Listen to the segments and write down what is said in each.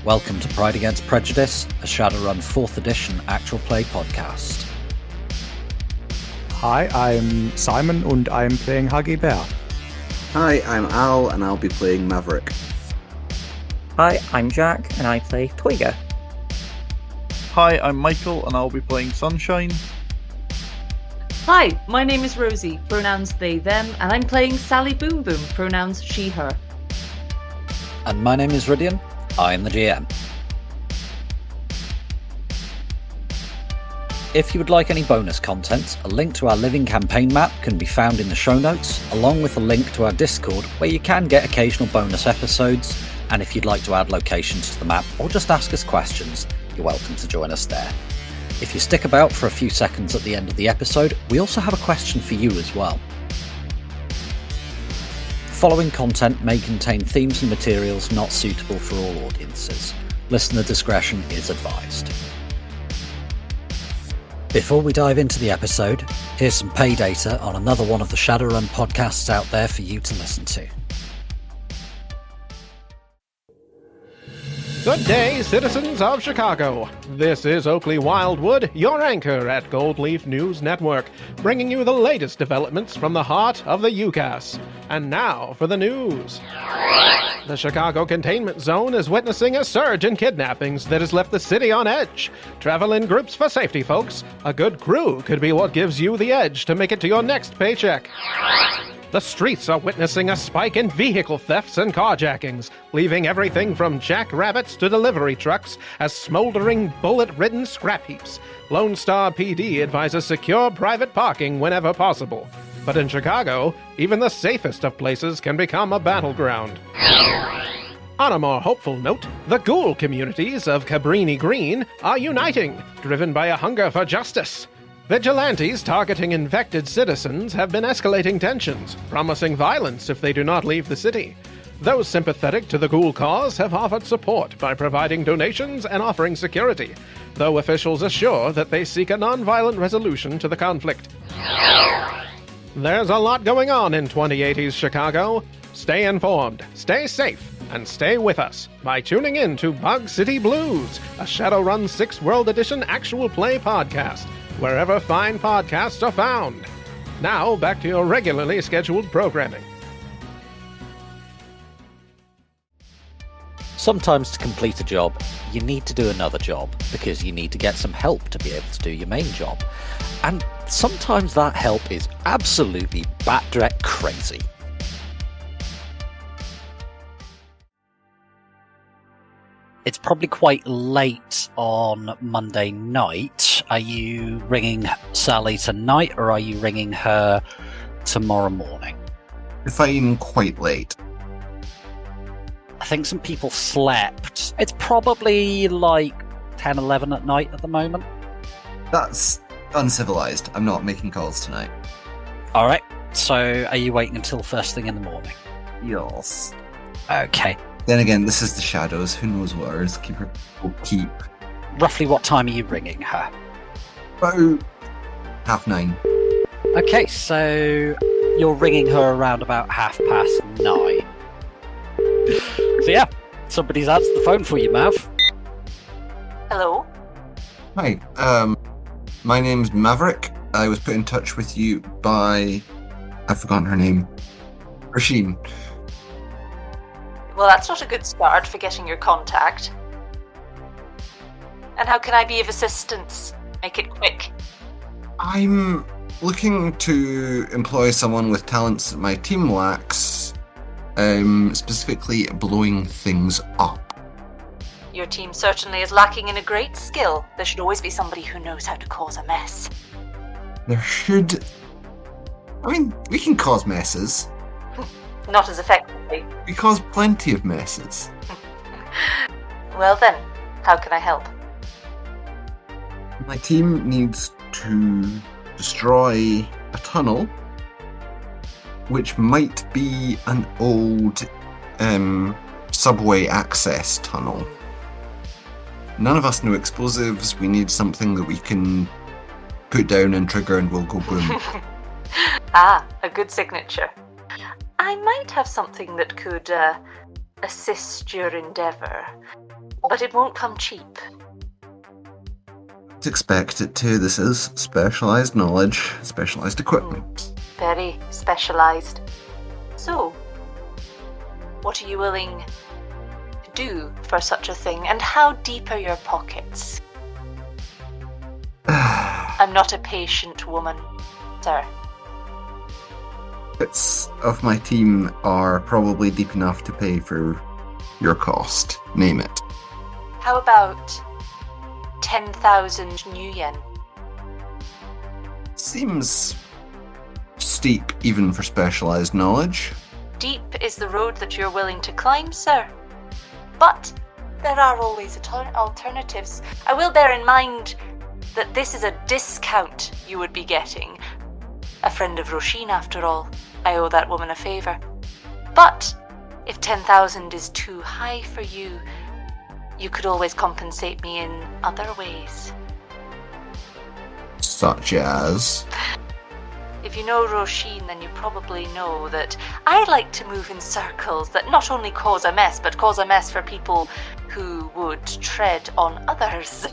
Welcome to Pride Against Prejudice, a Shadowrun 4th edition actual play podcast. Hi, I'm Simon and I'm playing Huggy Bear. Hi, I'm Al and I'll be playing Maverick. Hi, I'm Jack and I play Toyga. Hi, I'm Michael and I'll be playing Sunshine. Hi, my name is Rosie, pronouns they, them, and I'm playing Sally Boom Boom, pronouns she, her. And my name is Rhydian, I am the GM. If you would like any bonus content, a link to our living campaign map can be found in the show notes, along with a link to our Discord where you can get occasional bonus episodes, and if you'd like to add locations to the map or just ask us questions, you're welcome to join us there. If you stick about for a few seconds at the end of the episode, we also have a question for you as well. Following content may contain themes and materials not suitable for all audiences. Listener discretion is advised. Before we dive into the episode, here's some pay data on another one of the Shadowrun podcasts out there for you to listen to. Good day, citizens of Chicago. This is Oakley Wildwood, your anchor at Goldleaf News Network, bringing you the latest developments from the heart of the UCAS. And now for the news. The Chicago Containment Zone is witnessing a surge in kidnappings that has left the city on edge. Travel in groups for safety, folks. A good crew could be what gives you the edge to make it to your next paycheck. The streets are witnessing a spike in vehicle thefts and carjackings, leaving everything from jackrabbits to delivery trucks as smoldering, bullet-ridden scrap heaps. Lone Star PD advises secure private parking whenever possible. But in Chicago, even the safest of places can become a battleground. On a more hopeful note, the ghoul communities of Cabrini Green are uniting, driven by a hunger for justice. Vigilantes targeting infected citizens have been escalating tensions, promising violence if they do not leave the city. Those sympathetic to the ghoul cause have offered support by providing donations and offering security, though officials assure that they seek a non-violent resolution to the conflict. There's a lot going on in 2080s Chicago. Stay informed, stay safe, and stay with us by tuning in to Bug City Blues, a Shadowrun 6th World Edition actual play podcast, wherever fine podcasts are found. Now, back to your regularly scheduled programming. Sometimes to complete a job, you need to do another job, because you need to get some help to be able to do your main job. And sometimes that help is absolutely bat-drek crazy. It's probably quite late on Monday night. Are you ringing Sally tonight, or are you ringing her tomorrow morning? If I'm quite late. I think some people slept. It's probably like 10, 11 at night at the moment. That's uncivilized. I'm not making calls tonight. Alright, so are you waiting until first thing in the morning? Yes. Okay. Then again, this is the Shadows. Who knows what ours will keep. Roughly what time are you ringing her? About 9:30. Okay, so you're ringing her around about 9:30. So yeah, somebody's answered the phone for you, Mav. Hello? Hi, my name's Maverick. I was put in touch with you by... I've forgotten her name. Rasheen. Well, that's not a good start for getting your contact. And how can I be of assistance? Make it quick. I'm looking to employ someone with talents that my team lacks, specifically blowing things up. Your team certainly is lacking in a great skill. There should always be somebody who knows how to cause a mess. There should... I mean, we can cause messes. Not as effectively. We cause plenty of messes. Well then, how can I help? My team needs to destroy a tunnel, which might be an old subway access tunnel. None of us know explosives. We need something that we can put down and trigger and we'll go boom. Ah, a good signature. I might have something that could assist your endeavour. but it won't come cheap. It's expected to. This is specialised knowledge, specialised equipment. Very specialised. So, what are you willing to do for such a thing, and how deep are your pockets? I'm not a patient woman, sir. Bits of my team are probably deep enough to pay for your cost. Name it. How about 10,000 new yen? Seems steep even for specialised knowledge. Deep is the road that you're willing to climb, sir. But there are always alternatives. I will bear in mind that this is a discount you would be getting. A friend of Roshin, after all. I owe that woman a favour. But if 10,000 is too high for you, you could always compensate me in other ways. Such as? If you know Roshin, then you probably know that I like to move in circles that not only cause a mess, but cause a mess for people who would tread on others.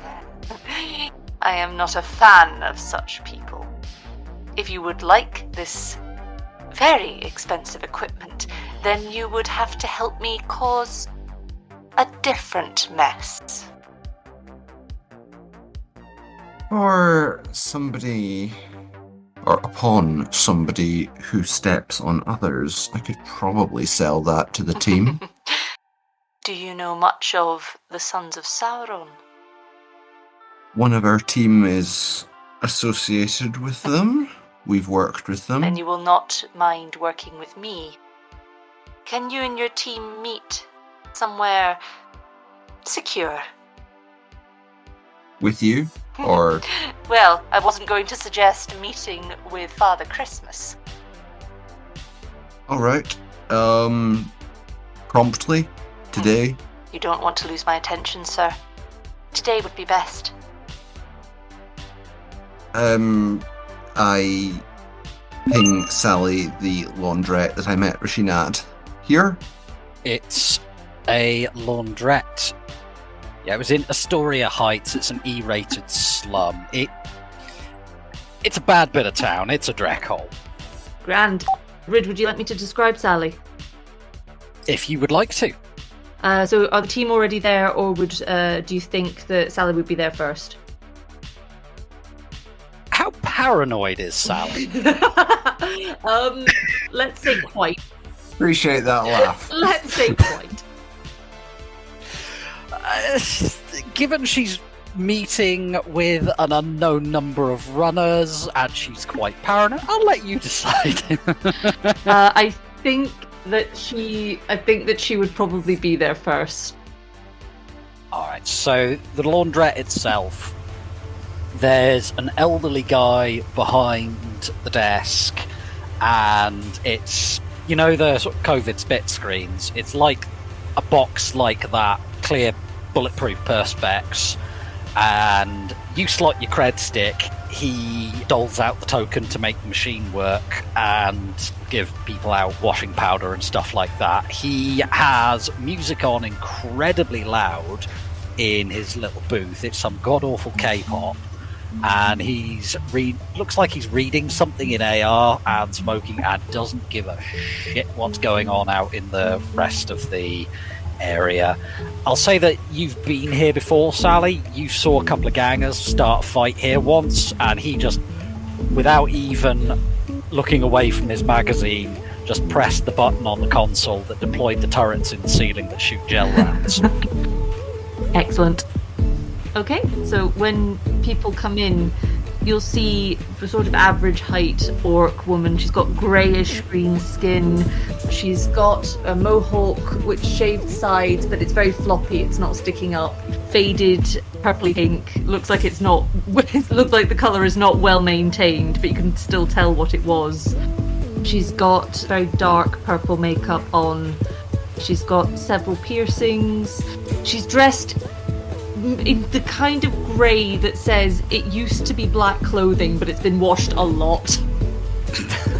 I am not a fan of such people. If you would like this very expensive equipment, then you would have to help me cause a different mess. Or somebody, or upon somebody who steps on others, I could probably sell that to the team. Do you know much of the Sons of Sauron? One of our team is associated with them. We've worked with them. And you will not mind working with me. Can you and your team meet somewhere secure? With you? Or... Well, I wasn't going to suggest a meeting with Father Christmas. Alright. Promptly? Today? You don't want to lose my attention, sir. Today would be best. I ping Sally the laundrette that I met Roshin at. Here? It's a laundrette. Yeah, it was in Astoria Heights. It's an E-rated slum. It's a bad bit of town. It's a drek hole. Grand. Rid, would you like me to describe Sally? If you would like to. So are the team already there, or would do you think that Sally would be there first? How paranoid is Sally? Let's say quite. Appreciate that laugh. Let's say quite. Given she's meeting with an unknown number of runners and she's quite paranoid, I'll let you decide. I think that she would probably be there first. Alright, so the laundrette itself, there's an elderly guy behind the desk, and it's, you know, the sort of COVID spit screens. It's like a box like that, clear bulletproof perspex, and you slot your cred stick, he doles out the token to make the machine work and give people out washing powder and stuff like that. He has music on incredibly loud in his little booth. It's some god-awful K-pop, and looks like he's reading something in AR and smoking, and doesn't give a shit what's going on out in the rest of the area. I'll say that you've been here before, Sally. You saw a couple of gangers start a fight here once, and he just, without even looking away from his magazine, just pressed the button on the console that deployed the turrets in the ceiling that shoot gel rounds. Excellent. Okay, so when people come in, you'll see the sort of average height orc woman. She's got greyish green skin. She's got a mohawk with shaved sides, but it's very floppy. It's not sticking up. Faded purpley pink. Looks like it looks like the colour is not well maintained, but you can still tell what it was. She's got very dark purple makeup on. She's got several piercings. She's dressed in the kind of grey that says it used to be black clothing, but it's been washed a lot.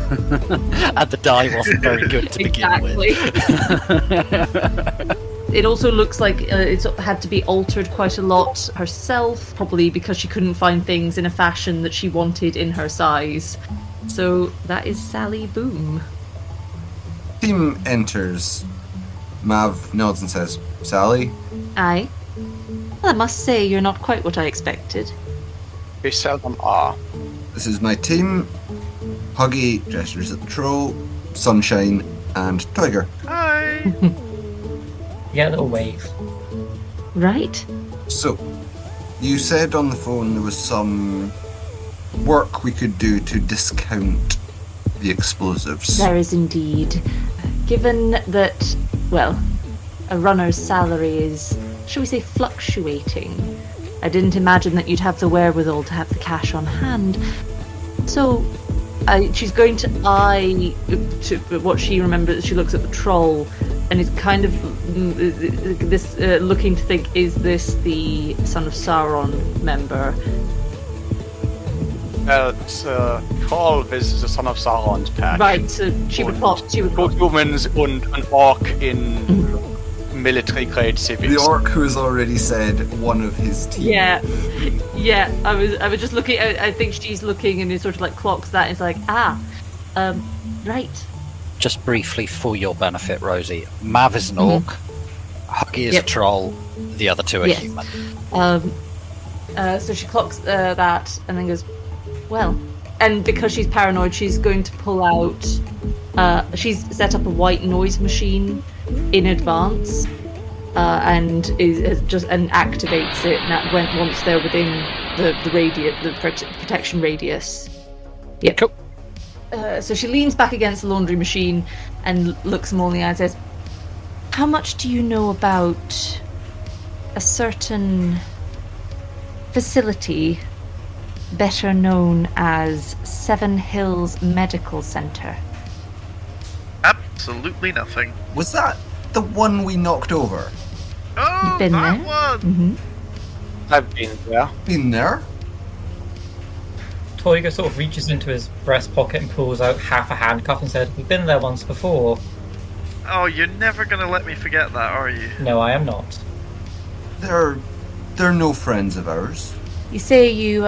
And the dye wasn't very good to begin with. It also looks like it's had to be altered quite a lot herself, probably because she couldn't find things in a fashion that she wanted in her size. So that is Sally Boom. Team enters. Mav nods and says, Sally? Aye. Well, I must say you're not quite what I expected. We seldom are. This is my team. Huggy gestures at the troll, Sunshine, and Tiger. Hi! Yeah, a little wave. Right. So, you said on the phone there was some work we could do to discount the explosives. There is indeed. Given that, well, a runner's salary is, shall we say, fluctuating, I didn't imagine that you'd have the wherewithal to have the cash on hand. So, she's going to eye to what she remembers. She looks at the troll and is kind of looking to think, is this the Son of Sauron member? It's Karl is the Son of Sauron's patch. Right, so she would pop. Both humans and an orc in military-grade civics. The orc who has already said one of his team. Yeah. I was just looking. I think she's looking and it sort of like clocks that. And it's like, right. Just briefly for your benefit, Rosie, Mav is an orc, Huggy is a troll, the other two are human. So she clocks that and then goes, well, and because she's paranoid, she's going to pull out. She's set up a white noise machine in advance, and is just and activates it once they're within the protection radius. Yeah. Cool. So she leans back against the laundry machine and looks them all in the eye and says, "How much do you know about a certain facility better known as Seven Hills Medical Center?" Absolutely nothing. Was that the one we knocked over? Oh, You've been that there? one! Mm-hmm. I've been there. Been there? Toyga sort of reaches into his breast pocket and pulls out half a handcuff and said, "We've been there once before." Oh, you're never gonna let me forget that, are you? No, I am not. They're no friends of ours. You say you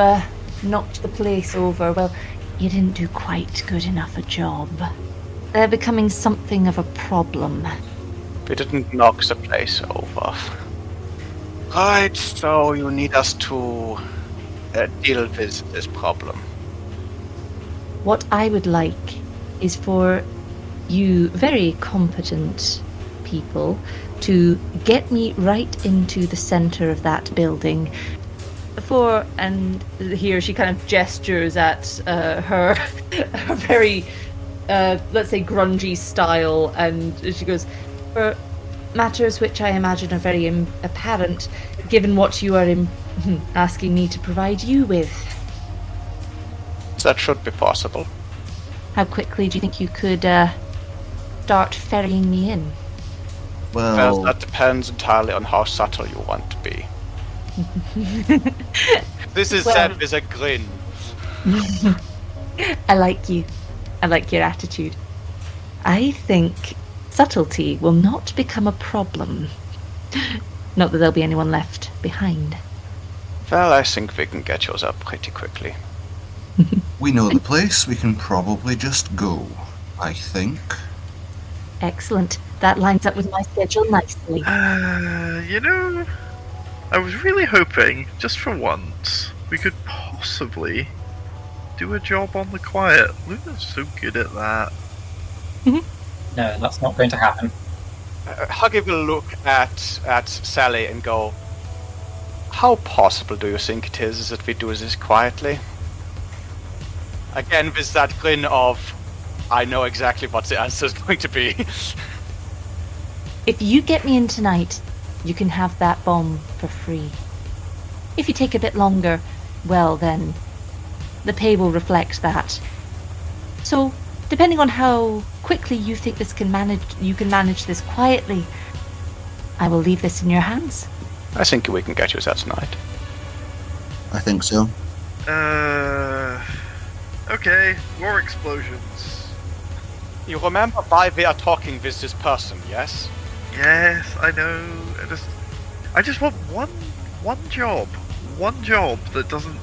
knocked the place over. Well, you didn't do quite good enough a job. They're becoming something of a problem. We didn't knock the place over. Right, so you need us to deal with this problem. What I would like is for you very competent people to get me right into the center of that building. And here she kind of gestures at her very, let's say, grungy style, and she goes, for matters which I imagine are very apparent, given what you are asking me to provide you with. That should be possible. How quickly do you think you could start ferrying me in? Well, that depends entirely on how subtle you want to be. This is said with a grin. I like you. I like your attitude. I think subtlety will not become a problem. Not that there'll be anyone left behind. Well, I think we can get yours up pretty quickly. we know the place. We can probably just go, I think. Excellent. That lines up with my schedule nicely. You know, I was really hoping, just for once, we could possibly do a job on the quiet. Luna's so good at that. No, that's not going to happen. Huggy will look at Sally and go, how possible do you think it is that we do this quietly? Again, with that grin of, I know exactly what the answer is going to be. If you get me in tonight, you can have that bomb for free. If you take a bit longer, well then, the pay will reflect that. So, depending on how quickly you think you can manage this quietly, I will leave this in your hands. I think we can get you that tonight. I think so. Okay, more explosions. You remember why we are talking with this person, yes? Yes, I know. I just want one job that doesn't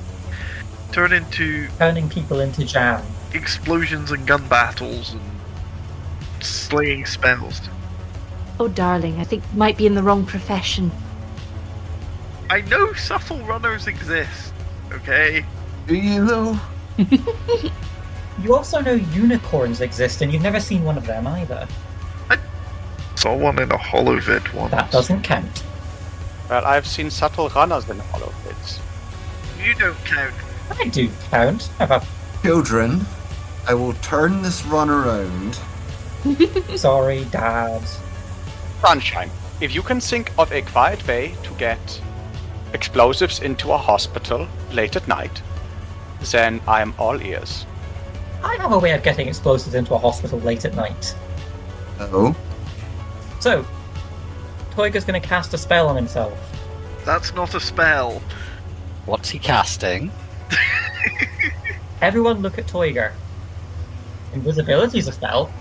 turn into Turning people into jam. explosions and gun battles and slinging spells. Oh, darling, I think you might be in the wrong profession. I know subtle runners exist, okay? Do you though? You also know unicorns exist, and you've never seen one of them either. Saw one in a holovid once. That doesn't count. Well, I've seen subtle runners in hollow pits. You don't count. I do count. I've had... Children, I will turn this run around. Sorry, Dad. Sunshine, if you can think of a quiet way to get explosives into a hospital late at night, then I am all ears. I have a way of getting explosives into a hospital late at night. Oh? So, Toyga's going to cast a spell on himself. That's not a spell. What's he casting? Everyone look at Toyga. Invisibility's a spell.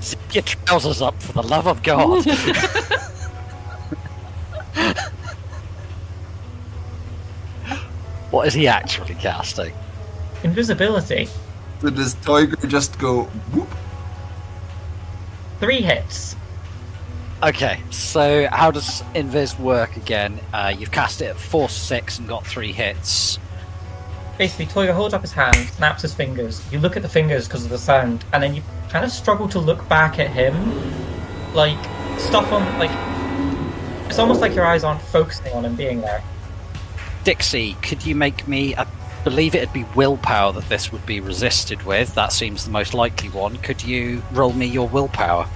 Zip your trousers up, for the love of God. What is he actually casting? Invisibility. So does Tiger just go whoop? 3 hits. Okay, so how does Invis work again? You've cast it at force 6 and got 3 hits. Basically, Toyga holds up his hand, snaps his fingers. You look at the fingers because of the sound, and then you kind of struggle to look back at him. Like, stuff on, like... It's almost like your eyes aren't focusing on him being there. Dixie, could you make me... I believe it'd be willpower that this would be resisted with. That seems the most likely one. Could you roll me your willpower?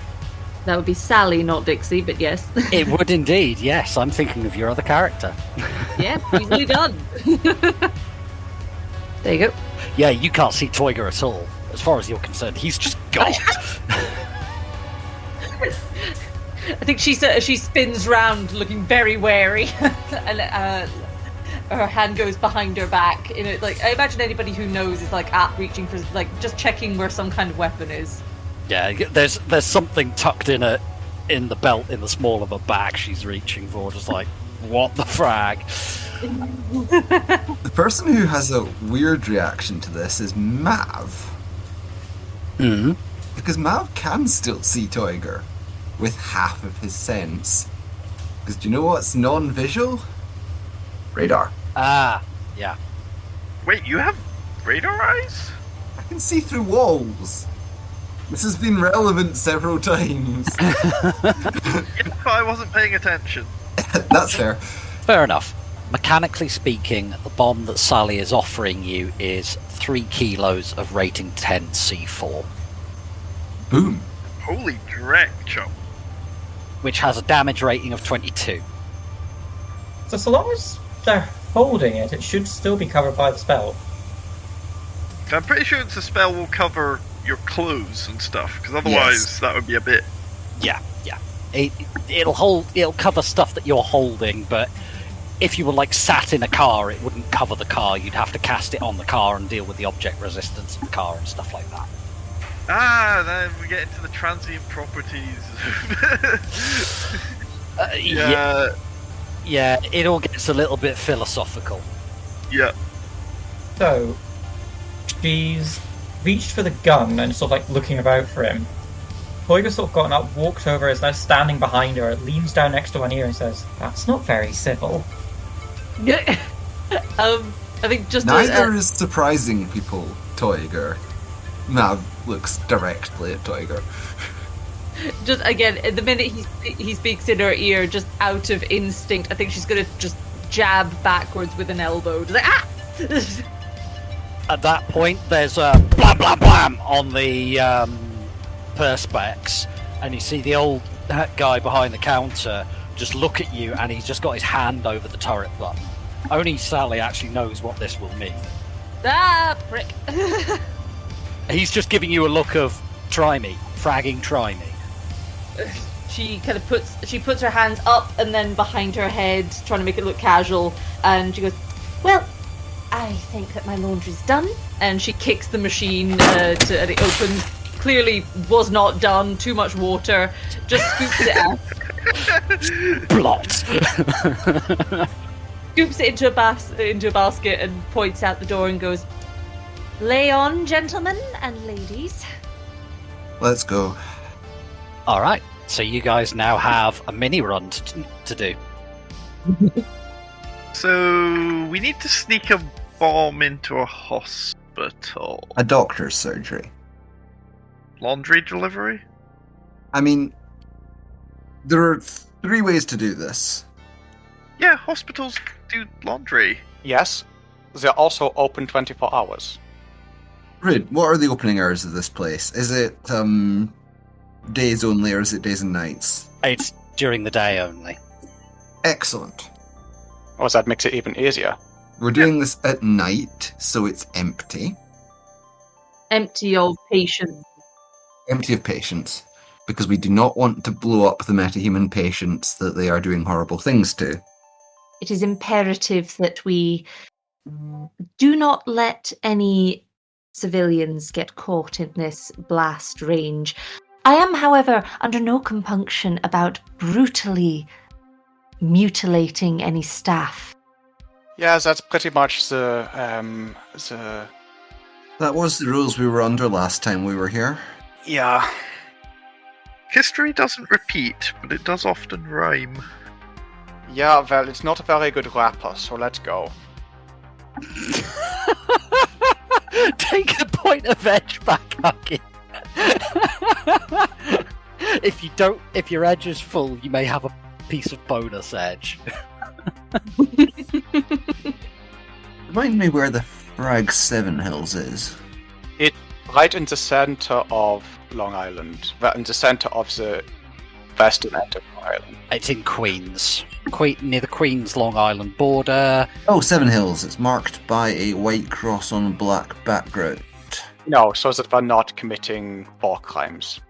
That would be Sally, not Dixie, but yes. It would indeed, yes. I'm thinking of your other character. Yeah, easily done. There you go. Yeah, you can't see Toyga at all. As far as you're concerned, he's just gone. I think she spins round looking very wary, and her hand goes behind her back. In it, like I imagine anybody who knows is like reaching for, like just checking where some kind of weapon is. Yeah, there's something tucked in the belt in the small of her back. She's reaching for, just like, what the frag? The person who has a weird reaction to this is Mav. Mm-hmm. Because Mav can still see Toyger with half of his sense. Because do you know what's non-visual? Radar. Ah, yeah. Wait, you have radar eyes? I can see through walls. This has been relevant several times. Yeah, but I wasn't paying attention. That's fair. Fair enough. Mechanically speaking, the bomb that Sally is offering you is 3 kilos of rating 10 C4. Boom. Holy dreck, chum. Which has a damage rating of 22. So long as they're holding it, it should still be covered by the spell. I'm pretty sure the spell will cover your clothes and stuff, because otherwise that would be a bit... Yeah. It'll cover stuff that you're holding, but if you were like sat in a car, it wouldn't cover the car. You'd have to cast it on the car and deal with the object resistance of the car and stuff like that. Then we get into the transient properties. Yeah, it all gets a little bit philosophical. Yeah. So, she's reached for the gun and sort of like looking about for him. Toyga's sort of gotten up, walked over, is now standing behind her, leans down next to one ear and says, "That's not very civil." Yeah. I think just Neither is surprising people, Toyger. Mav looks directly at Toyger. just again, the minute he speaks in her ear, just out of instinct, I think she's gonna just jab backwards with an elbow. Just like, ah! At that point, there's a blam blam blam on the perspex, and you see the old guy behind the counter just look at you, and he's just got his hand over the turret button. Only Sally actually knows what this will mean. Ah, prick! He's just giving you a look of try me, fragging try me. She kind of puts her hands up and then behind her head, trying to make it look casual, and she goes, "Well, I think that my laundry's done." And she kicks the machine and it opens, clearly was not done, too much water, just scoops it out. Blot. Scoops it into a basket and points out the door and goes, "Lay on, gentlemen and ladies." Let's go. All right. So you guys now have a mini run to do. So we need to sneak a bomb into a hospital. A doctor's surgery. Laundry delivery? I mean, there are 3 ways to do this. Yeah, hospitals do laundry. Yes, they're also open 24 hours. Rid, what are the opening hours of this place? Is it days only, or is it days and nights? It's during the day only. Excellent. Or that makes it even easier. We're doing this at night, so it's empty. Empty of patients. Empty of patients. Because we do not want to blow up the metahuman patients that they are doing horrible things to. It is imperative that we do not let any civilians get caught in this blast range. I am, however, under no compunction about brutally mutilating any staff. Yeah, that's pretty much the That was the rules we were under last time we were here. yeah. History doesn't repeat, but it does often rhyme. Yeah, well, it's not a very good rapper, so let's go. Take a point of edge back, Huggy. If your edge is full, you may have a piece of bonus edge. Remind me where the Frag 7 Hills is. Right in the center of Long Island. Well, in the center of the western end of Long Island. It's in Queens. Near the Queens Long Island border. Oh, 7 Hills. It's marked by a white cross on a black background. No, so that we're not committing war crimes.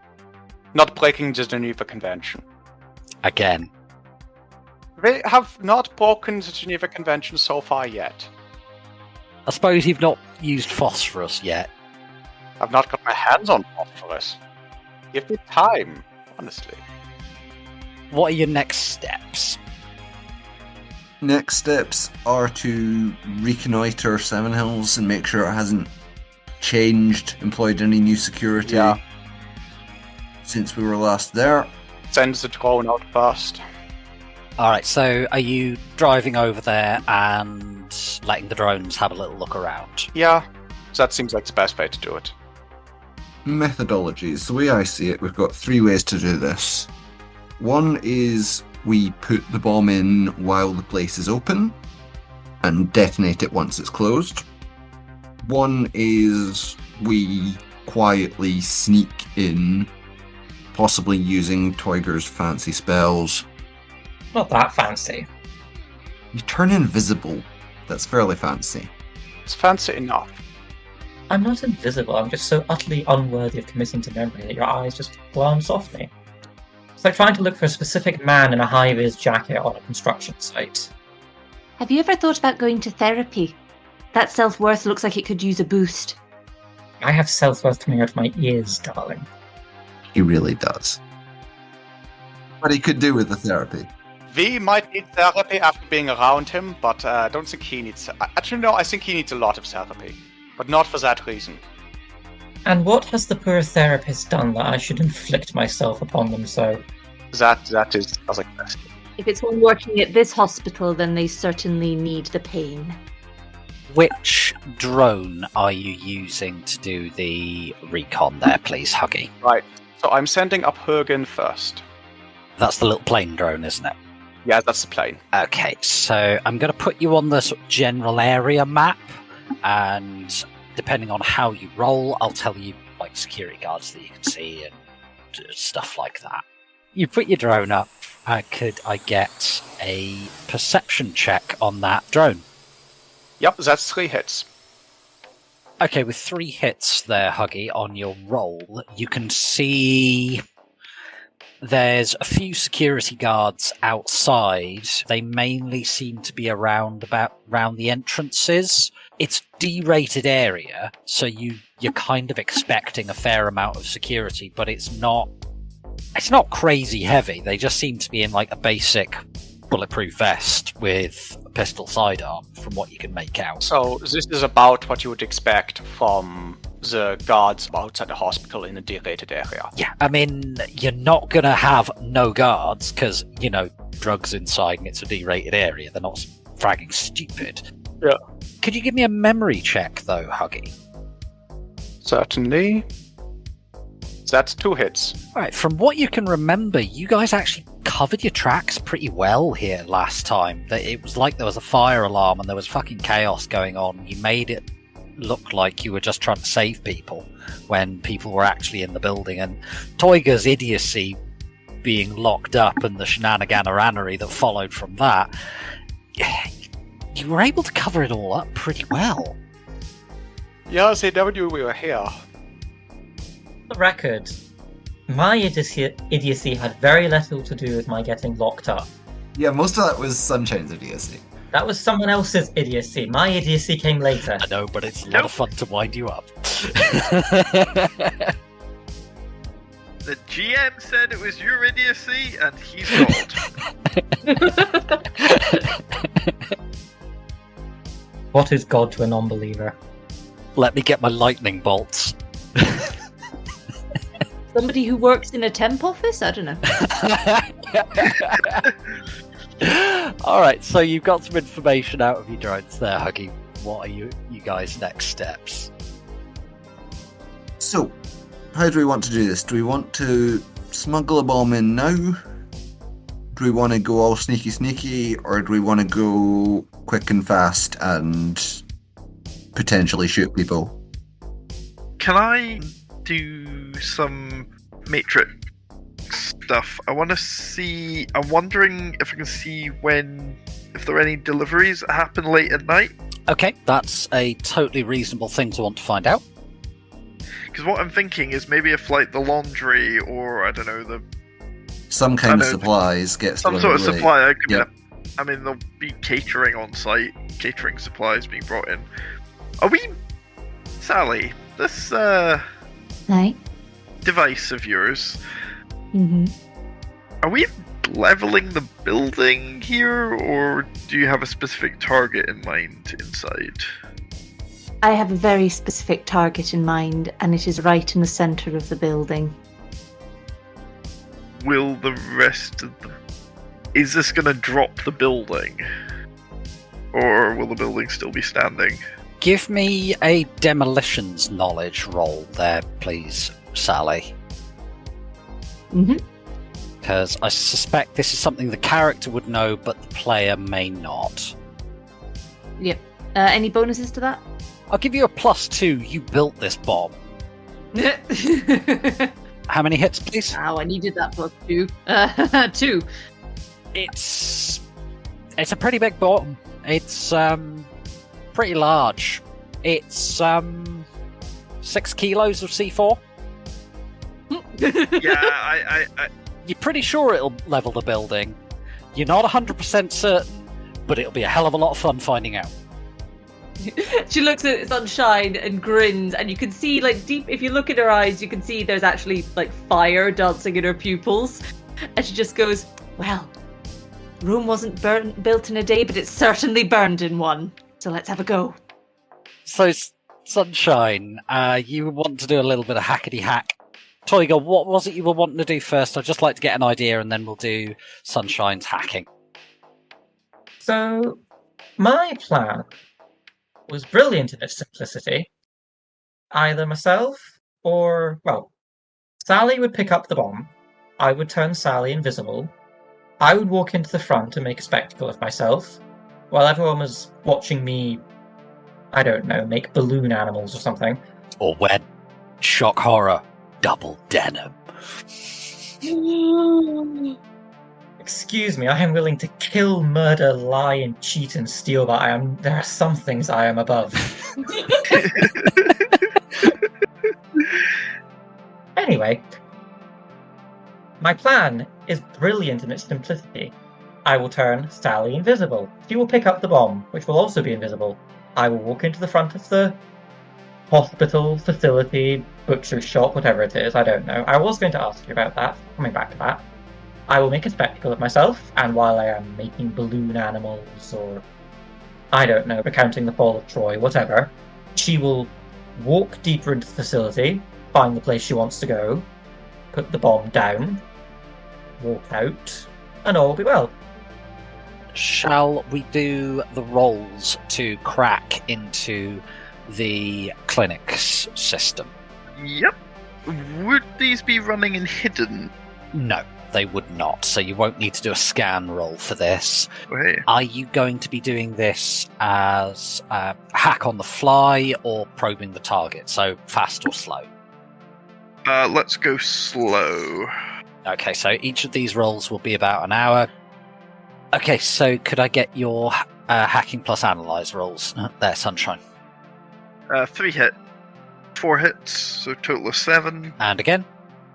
Not breaking the Geneva Convention. Again. We have not broken the Geneva Convention so far yet. I suppose you've not used phosphorus yet. I've not got my hands on phosphorus. Give me time, honestly. What are your next steps? Next steps are to reconnoiter 7 Hills and make sure it hasn't changed, employed any new security since we were last there. Send the drone out first. Alright, so are you driving over there and letting the drones have a little look around? Yeah, that seems like the best way to do it. Methodologies. The way I see it, we've got 3 ways to do this. One is we put the bomb in while the place is open and detonate it once it's closed. One is we quietly sneak in, possibly using Toiger's fancy spells. Not that fancy. You turn invisible. That's fairly fancy. It's fancy enough. I'm not invisible, I'm just so utterly unworthy of committing to memory that your eyes just glance off me. It's like trying to look for a specific man in a high-vis jacket on a construction site. Have you ever thought about going to therapy? That self-worth looks like it could use a boost. I have self-worth coming out of my ears, darling. He really does. What he could do with the therapy. We might need therapy after being around him, but I don't think he needs... Actually, no, I think he needs a lot of therapy. But not for that reason. And what has the poor therapist done that I should inflict myself upon them so? That is as a question. If it's one working at this hospital, then they certainly need the pain. Which drone are you using to do the recon there, please, Huggy? Right, so I'm sending up Hurgen first. That's the little plane drone, isn't it? Yeah, that's the plane. Okay, so I'm going to put you on the sort of general area map, and depending on how you roll, I'll tell you like security guards that you can see and stuff like that. You put your drone up. Could I get a perception check on that drone? Yep, that's 3 hits. Okay, with 3 hits there, Huggy, on your roll, you can see there's a few security guards outside. They mainly seem to be around the entrances. it's D-rated area, so you're kind of expecting a fair amount of security, but it's not crazy heavy. They just seem to be in like a basic bulletproof vest with a pistol sidearm, from what you can make out. So this is about what you would expect from the guards outside the hospital in a D-rated area. Yeah, I mean, you're not gonna have no guards because, you know, drugs inside and it's a D-rated area. They're not fragging stupid. Yeah. Could you give me a memory check, though, Huggy? Certainly. That's 2 hits. Alright, from what you can remember, you guys actually covered your tracks pretty well here last time. It was like there was a fire alarm and there was fucking chaos going on. You made it look like you were just trying to save people when people were actually in the building, and Toiga's idiocy being locked up and the shenanigananery that followed from that, you were able to cover it all up pretty well. Yeah, they never knew we were here. For the record, my idiocy had very little to do with my getting locked up. Yeah, most of that was Sunshine's idiocy. That was someone else's idiocy. My idiocy came later. I know, but it's a lot of fun to wind you up. The GM said it was your idiocy, and he's God. What is God to a non-believer? Let me get my lightning bolts. Somebody who works in a temp office? I don't know. Alright, so you've got some information out of your drones there, Huggy. What are you guys' next steps? So, how do we want to do this? Do we want to smuggle a bomb in now? Do we want to go all sneaky, or do we want to go quick and fast and potentially shoot people? Can I do some matrix stuff? I'm wondering if I can see if there are any deliveries that happen late at night. Okay, that's a totally reasonable thing to want to find out. Because what I'm thinking is maybe if like the laundry or, I don't know, some kind of supplies gets some sort of late. supply. Yep. I mean, there'll be catering on site, catering supplies being brought in. Are we, Sally, this Hey. device of yours, Mm-hmm. are we leveling the building here, or do you have a specific target in mind inside? I have a very specific target in mind, and it is right in the centre of the building. Will the rest of the... Is this going to drop the building? Or will the building still be standing? Give me a demolitions knowledge roll there, please, Sally. Mm-hmm. Because I suspect this is something the character would know, but the player may not. Yep. Any bonuses to that? I'll give you a +2. You built this bomb. How many hits, please? Wow, I needed that +2. 2. It's a pretty big bomb. It's pretty large. It's 6 kilos of C4. Yeah, I You're pretty sure it'll level the building. You're not 100% certain, but it'll be a hell of a lot of fun finding out. She looks at Sunshine and grins, and you can see, like, deep, if you look in her eyes, you can see there's actually, like, fire dancing in her pupils. And she just goes, well, Rome wasn't built in a day, but it's certainly burned in one. So let's have a go. So, Sunshine, you want to do a little bit of hackety-hack. Toiga, what was it you were wanting to do first? I'd just like to get an idea, and then we'll do Sunshine's hacking. So, my plan was brilliant in its simplicity. Either myself or, well, Sally would pick up the bomb, I would turn Sally invisible, I would walk into the front and make a spectacle of myself, while everyone was watching me, I don't know, make balloon animals or something. Or when shock horror, double denim. Excuse me, I am willing to kill, murder, lie, and cheat and steal, but there are some things I am above. Anyway, my plan is brilliant in its simplicity. I will turn Sally invisible. She will pick up the bomb, which will also be invisible. I will walk into the front of the hospital, facility, butcher shop, whatever it is, I don't know. I was going to ask you about that, coming back to that. I will make a spectacle of myself, and while I am making balloon animals, or I don't know, recounting the fall of Troy, whatever, she will walk deeper into the facility, find the place she wants to go, put the bomb down, walk out, and all will be well. Shall we do the rolls to crack into the clinic's system? Yep. Would these be running and hidden? No, they would not, so you won't need to do a scan roll for this. Okay. Are you going to be doing this as hack on the fly or probing the target, so fast or slow? Let's go slow. Okay, so each of these rolls will be about an hour. Okay, so could I get your hacking plus analyze rolls there, Sunshine? 3 hit. 4 hits, so total of 7. And again?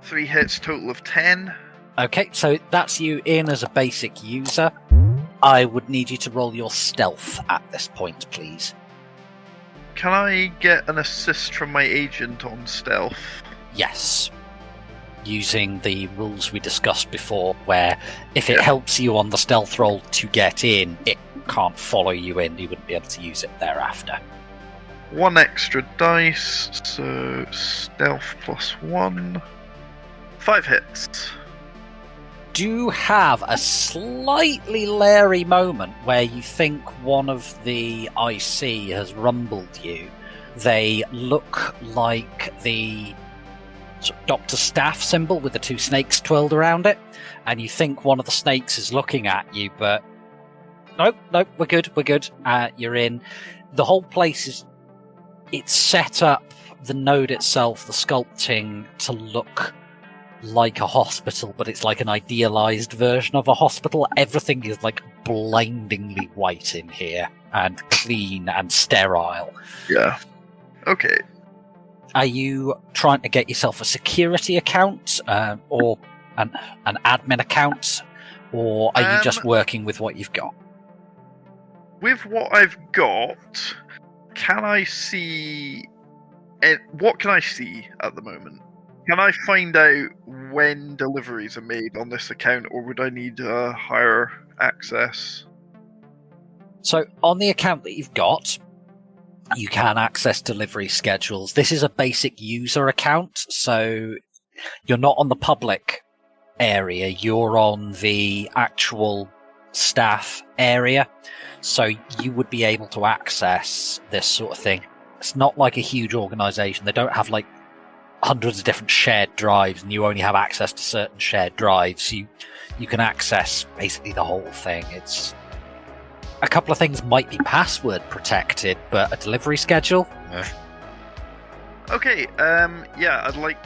3 hits, total of 10. Okay, so that's you in as a basic user. I would need you to roll your stealth at this point, please. Can I get an assist from my agent on stealth? Yes. Using the rules we discussed before, where if it helps you on the stealth roll to get in, it can't follow you in. You wouldn't be able to use it thereafter. 1 extra dice, so stealth plus 1. 5 hits. Do have a slightly leery moment where you think one of the IC has rumbled you. They look like the sort of Dr. Staff symbol with the 2 snakes twirled around it, and you think one of the snakes is looking at you, but nope, we're good. You're in. The whole place it's set up, the node itself, the sculpting, to look like a hospital, but it's like an idealized version of a hospital. Everything is like blindingly white in here, and clean and sterile. Yeah. Okay. Are you trying to get yourself a security account, or an admin account, or are you just working with what you've got? With what I've got, can I see... what can I see at the moment? Can I find out when deliveries are made on this account, or would I need higher access? So, on the account that you've got, you can access delivery schedules. This is a basic user account, so you're not on the public area, you're on the actual staff area, so you would be able to access this sort of thing. It's not like a huge organization. They don't have like hundreds of different shared drives, and you only have access to certain shared drives. You can access basically the whole thing. It's a couple of things might be password protected, but a delivery schedule? Okay, yeah, I'd like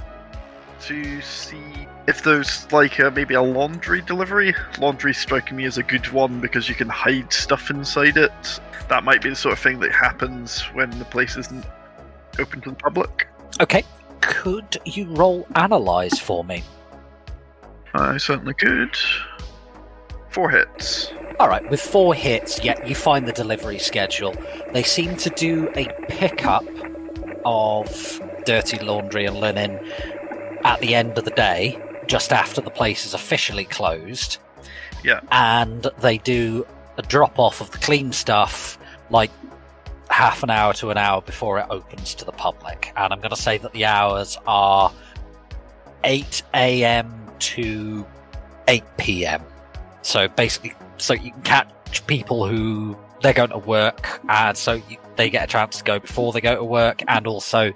to see if there's like maybe a laundry delivery. Laundry striking me as a good one because you can hide stuff inside it. That might be the sort of thing that happens when the place isn't open to the public. Okay, could you roll analyze for me? I certainly could. 4 hits. Alright, with 4 hits, yeah, you find the delivery schedule. They seem to do a pickup of dirty laundry and linen at the end of the day, just after the place is officially closed. Yeah. And they do a drop-off of the clean stuff, like half an hour to an hour before it opens to the public. And I'm going to say that the hours are 8 a.m. to 8 p.m. So basically, so you can catch people who they're going to work, and so they get a chance to go before they go to work, and also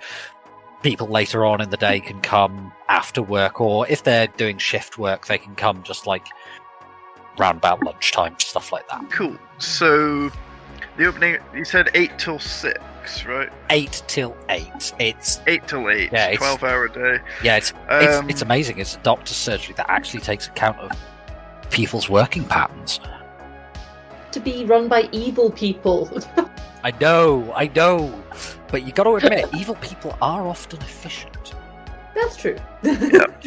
people later on in the day can come after work, or if they're doing shift work, they can come just like round about lunchtime, stuff like that. Cool. So the opening, you said 8 till 6, right? 8 till 8. It's 8 till 8. Yeah, 12-hour day. Yeah, it's amazing. It's a doctor's surgery that actually takes account of people's working patterns. To be run by evil people. I know. But you got to admit, evil people are often efficient. That's true. Yep.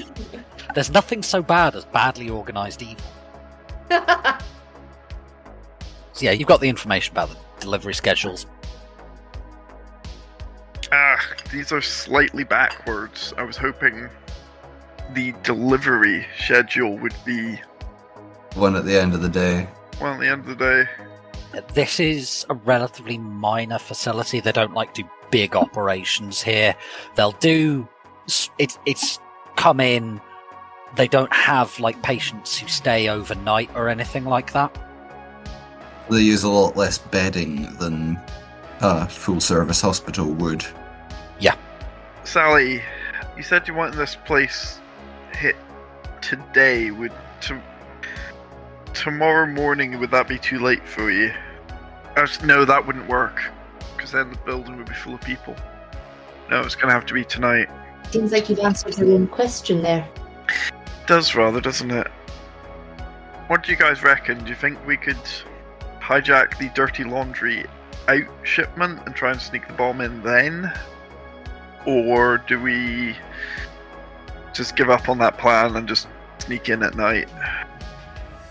There's nothing so bad as badly organised evil. So yeah, you've got the information about the delivery schedules. these are slightly backwards. I was hoping the delivery schedule would be one at the end of the day. Well, at the end of the day. This is a relatively minor facility. They don't like do big operations here. They'll do... It's come in... They don't have, like, patients who stay overnight or anything like that. They use a lot less bedding than a full-service hospital would. Yeah. Sally, you said you wanted this place hit today. Tomorrow morning, would that be too late for you? No, that wouldn't work, because then the building would be full of people. No, it's going to have to be tonight. Seems like you've answered your own question there. Does rather, doesn't it? What do you guys reckon? Do you think we could hijack the dirty laundry out shipment and try and sneak the bomb in then? Or do we just give up on that plan and just sneak in at night?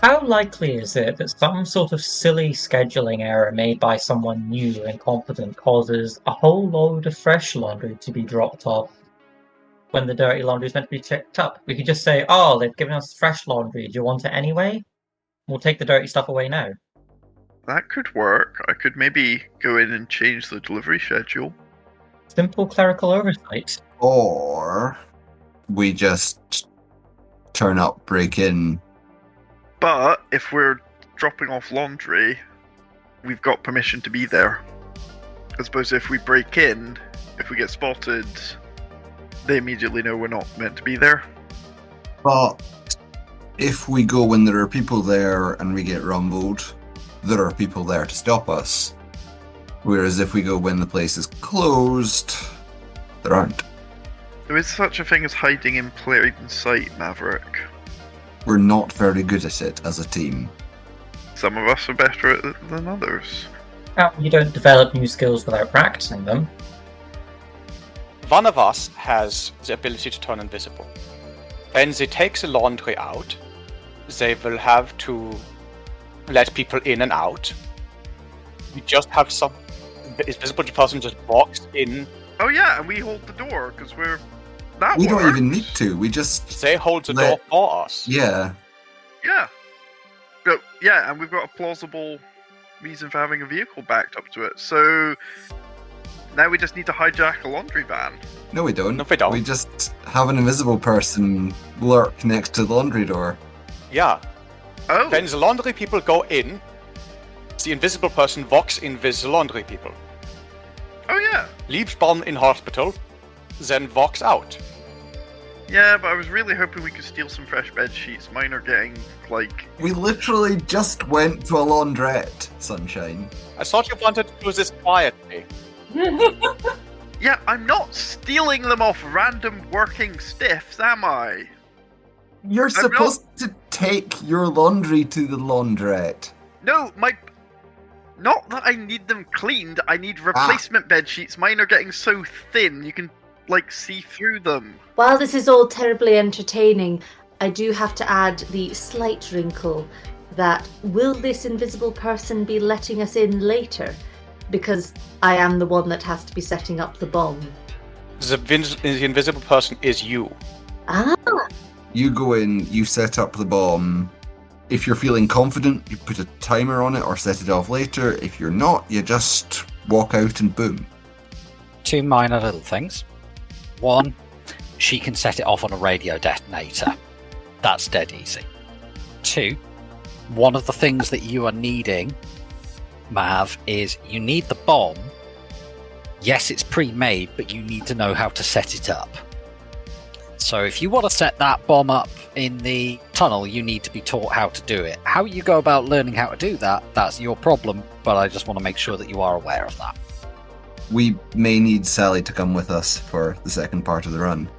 How likely is it that some sort of silly scheduling error made by someone new and incompetent causes a whole load of fresh laundry to be dropped off when the dirty laundry is meant to be checked up? We could just say, oh, they've given us fresh laundry. Do you want it anyway? We'll take the dirty stuff away now. That could work. I could maybe go in and change the delivery schedule. Simple clerical oversight. Or we just turn up, break in. But if we're dropping off laundry, we've got permission to be there. I suppose if we break in, if we get spotted, they immediately know we're not meant to be there. But if we go when there are people there and we get rumbled, there are people there to stop us. Whereas if we go when the place is closed, there aren't. There is such a thing as hiding in plain sight, Maverick. We're not very good at it as a team. Some of us are better at it than others. You don't develop new skills without practicing them. One of us has the ability to turn invisible. When they take the laundry out, they will have to let people in and out. We just have some... The invisible person just walks in. Oh yeah, and we hold the door, because we're... We don't even need to, we just... They hold the door for us. Yeah. Yeah. But, yeah, and we've got a plausible reason for having a vehicle backed up to it, so... Now we just need to hijack a laundry van. No, we don't. No, we don't. We just have an invisible person lurk next to the laundry door. Yeah. Oh. When the laundry people go in, the invisible person walks in with the laundry people. Oh, yeah. Leaves bomb in hospital, then walks out. Yeah, but I was really hoping we could steal some fresh bed sheets. Mine are getting, like... We literally just went to a laundrette, Sunshine. I thought you wanted to do this quietly. Yeah, I'm not stealing them off random working stiffs, am I? You're supposed to take your laundry to the laundrette. No, not that I need them cleaned, I need replacement bed sheets. Mine are getting so thin, you can, like, see through them. While this is all terribly entertaining, I do have to add the slight wrinkle that will this invisible person be letting us in later? Because I am the one that has to be setting up the bomb. The invisible person is you. Ah. You go in, you set up the bomb. If you're feeling confident, you put a timer on it or set it off later. If you're not, you just walk out and boom. Two minor little things. One, she can set it off on a radio detonator. That's dead easy. Two, one of the things that you are needing, Mav, is you need the bomb. Yes, it's pre-made, but you need to know how to set it up. So if you want to set that bomb up in the tunnel, you need to be taught how to do it. How you go about learning how to do that, that's your problem, but I just want to make sure that you are aware of that. We may need Sally to come with us for the second part of the run.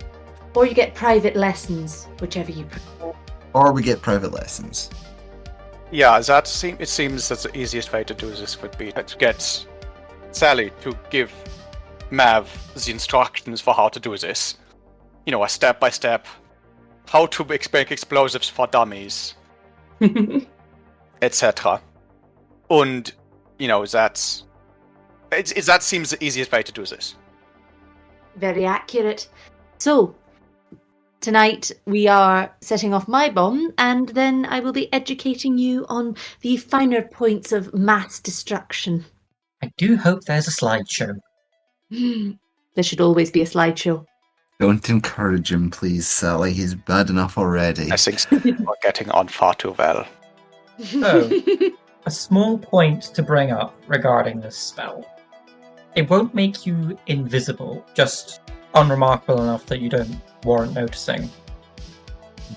Or you get private lessons, whichever you prefer. Or we get private lessons. Yeah, it seems that the easiest way to do this would be to get Sally to give Mav the instructions for how to do this. You know, a step-by-step, how to make explosives for dummies, etc. And, you know, that seems the easiest way to do this. Very accurate. So, tonight we are setting off my bomb, and then I will be educating you on the finer points of mass destruction. I do hope there's a slideshow. There should always be a slideshow. Don't encourage him, please, Sally. He's bad enough already. I think we're getting on far too well. Oh, a small point to bring up regarding this spell. It won't make you invisible, just unremarkable enough that you don't warrant noticing.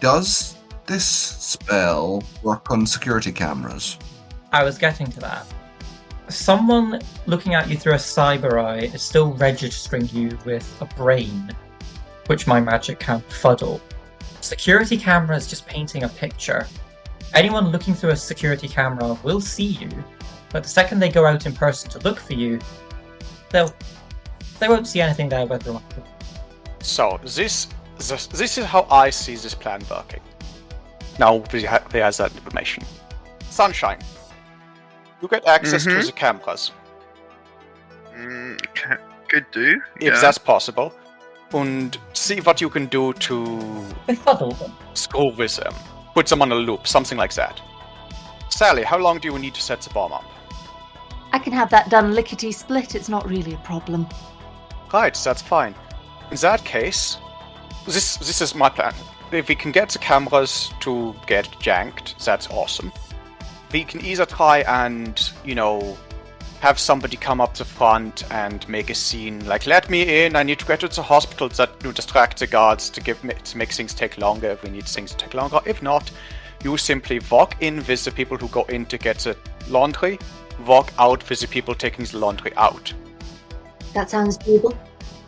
Does this spell work on security cameras? I was getting to that. Someone looking at you through a cyber eye is still registering you with a brain, which my magic can fuddle. Security camera is just painting a picture. Anyone looking through a security camera will see you, but the second they go out in person to look for you, they won't see anything there whether or not. So, this is how I see this plan working. Now, there's that information. Sunshine. You get access to the cameras. Could do. If that's possible. And see what you can do to Befuddle them. screw with them. Put them on a loop, something like that. Sally, how long do you need to set the bomb up? I can have that done lickety-split. It's not really a problem. Right, that's fine. In that case, this is my plan. If we can get the cameras to get janked, that's awesome. We can either try and, have somebody come up the front and make a scene, like, let me in, I need to get to the hospital, that to distract the guards to make things take longer if we need things to take longer. If not, you simply walk in with the people who go in to get the laundry, walk out with the people taking the laundry out. That sounds doable.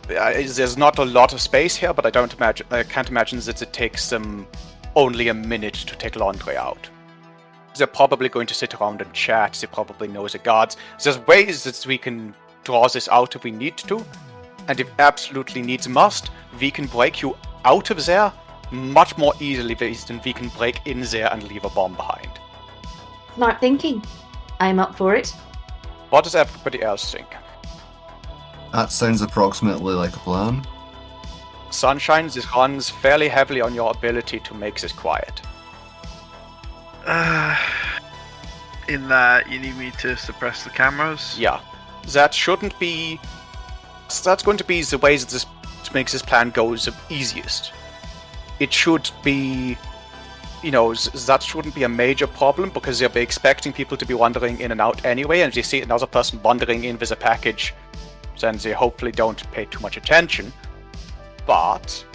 There's not a lot of space here, but I can't imagine that it takes them only a minute to take laundry out. They're probably going to sit around and chat. They probably know the guards. There's ways that we can draw this out if we need to. And if absolutely needs must, we can break you out of there much more easily than we can break in there and leave a bomb behind. Smart thinking. I'm up for it. What does everybody else think? That sounds approximately like a plan. Sunshine, this runs fairly heavily on your ability to make this quiet. In that you need me to suppress the cameras? Yeah. That's going to be the ways that this makes this plan go the easiest. It should be, that shouldn't be a major problem because they'll be expecting people to be wandering in and out anyway, and if they see another person wandering in with a package, then they hopefully don't pay too much attention. But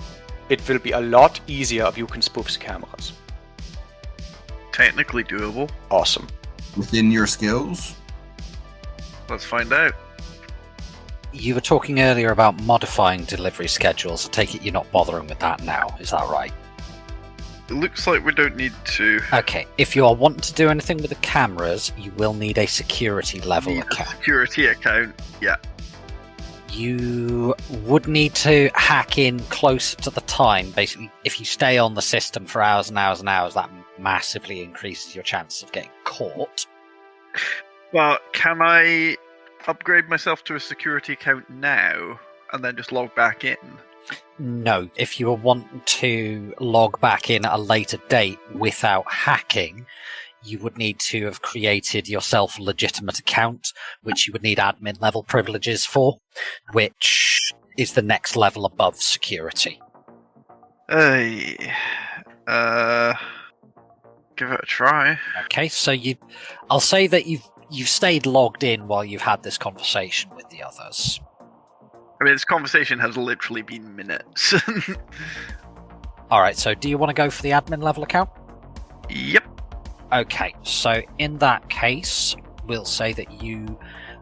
it will be a lot easier if you can spoof the cameras. Technically doable. Awesome. Within your skills? Let's find out. You were talking earlier about modifying delivery schedules. I take it you're not bothering with that now, is that right? It looks like we don't need to. Okay, if you are wanting to do anything with the cameras, you will need a security level account. Security account, yeah. You would need to hack in close to the time. Basically, if you stay on the system for hours and hours and hours, that massively increases your chances of getting caught. Well, can I upgrade myself to a security account now and then just log back in? No, if you want to log back in at a later date without hacking, you would need to have created yourself a legitimate account, which you would need admin level privileges for, which is the next level above security. Give it a try. Okay, so I'll say that you've stayed logged in while you've had this conversation with the others. I mean, this conversation has literally been minutes. Alright, so do you want to go for the admin level account? Yep. Okay, so in that case, we'll say that you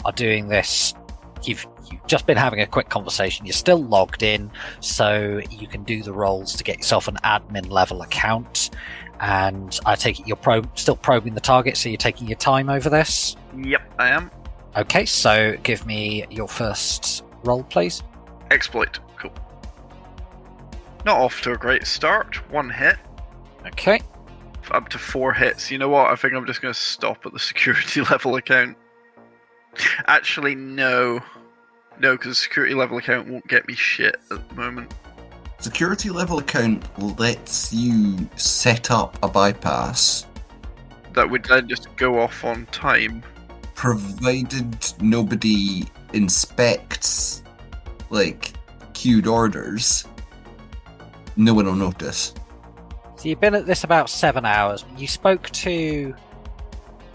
are doing this. You've just been having a quick conversation. You're still logged in, so you can do the roles to get yourself an admin level account. And I take it you're still probing the target, so you're taking your time over this? Yep, I am. Okay, so give me your first roll, please. Exploit. Cool. Not off to a great start. 1 hit. Okay. Up to 4 hits. You know what? I think I'm just going to stop at the security level account. Actually, no. No, because security level account won't get me shit at the moment. Security level account lets you set up a bypass, That would then just go off on time. provided nobody inspects, like, queued orders. No one will notice. So you've been at this about 7 hours. You spoke to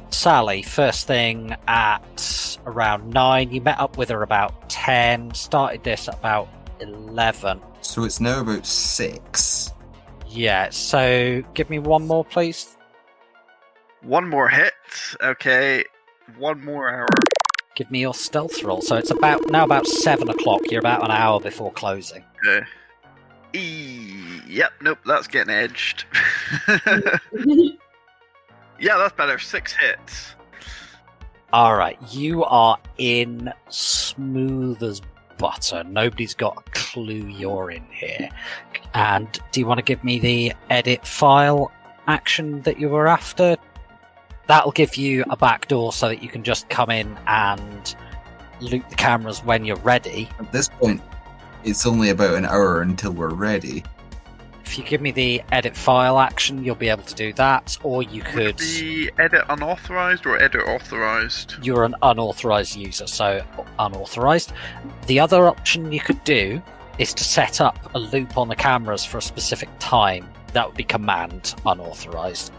Sally first thing at around 9. You met up with her about 10. Started this at about 11. So it's now about 6. Yeah, so give me one more, please. One more hit. Okay. 1 more hour. Give me your stealth roll. So it's about 7 o'clock. You're about an hour before closing. Okay. Yep, nope, that's getting edged. Yeah, that's better. 6 hits. Alright, you are in smooth as butter. Nobody's got a clue you're in here. And do you want to give me the edit file action that you were after? That'll give you a backdoor so that you can just come in and loot the cameras when you're ready. At this point, it's only about an hour until we're ready. If you give me the edit file action, you'll be able to do that, or you Would could... it be edit unauthorized or edit authorized? You're an unauthorized user, so unauthorized. The other option you could do is to set up a loop on the cameras for a specific time. That would be command unauthorized.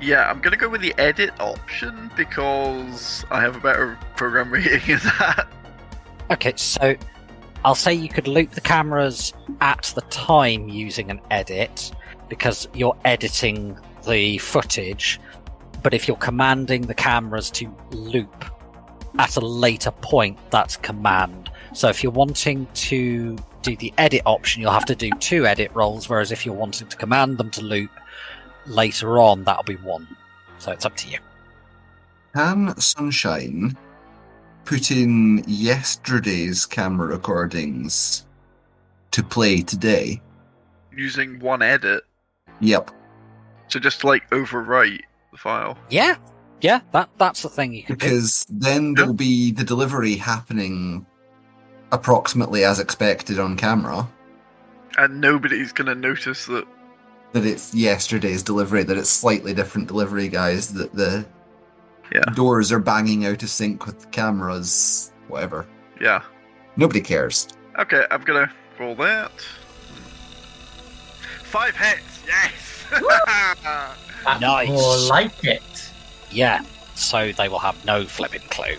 Yeah, I'm gonna go with the edit option because I have a better program rating in that. Okay, so I'll say you could loop the cameras at the time using an edit, because you're editing the footage, but if you're commanding the cameras to loop at a later point, that's command. So if you're wanting to do the edit option, you'll have to do 2 edit rolls, whereas if you're wanting to command them to loop later on, that'll be 1. So it's up to you. Can Sunshine put in yesterday's camera recordings to play today? Using 1 edit. Yep. So just like overwrite the file. Yeah, that's the thing you can do. Because then there'll be the delivery happening approximately as expected on camera. And nobody's gonna notice that. That it's yesterday's delivery, that it's slightly different delivery guys, that the doors are banging out of sync with the cameras, whatever. Yeah. Nobody cares. Okay, I'm gonna roll that. 5 hits, yes! That's Nice. more like it. Yeah, so they will have no flipping clue.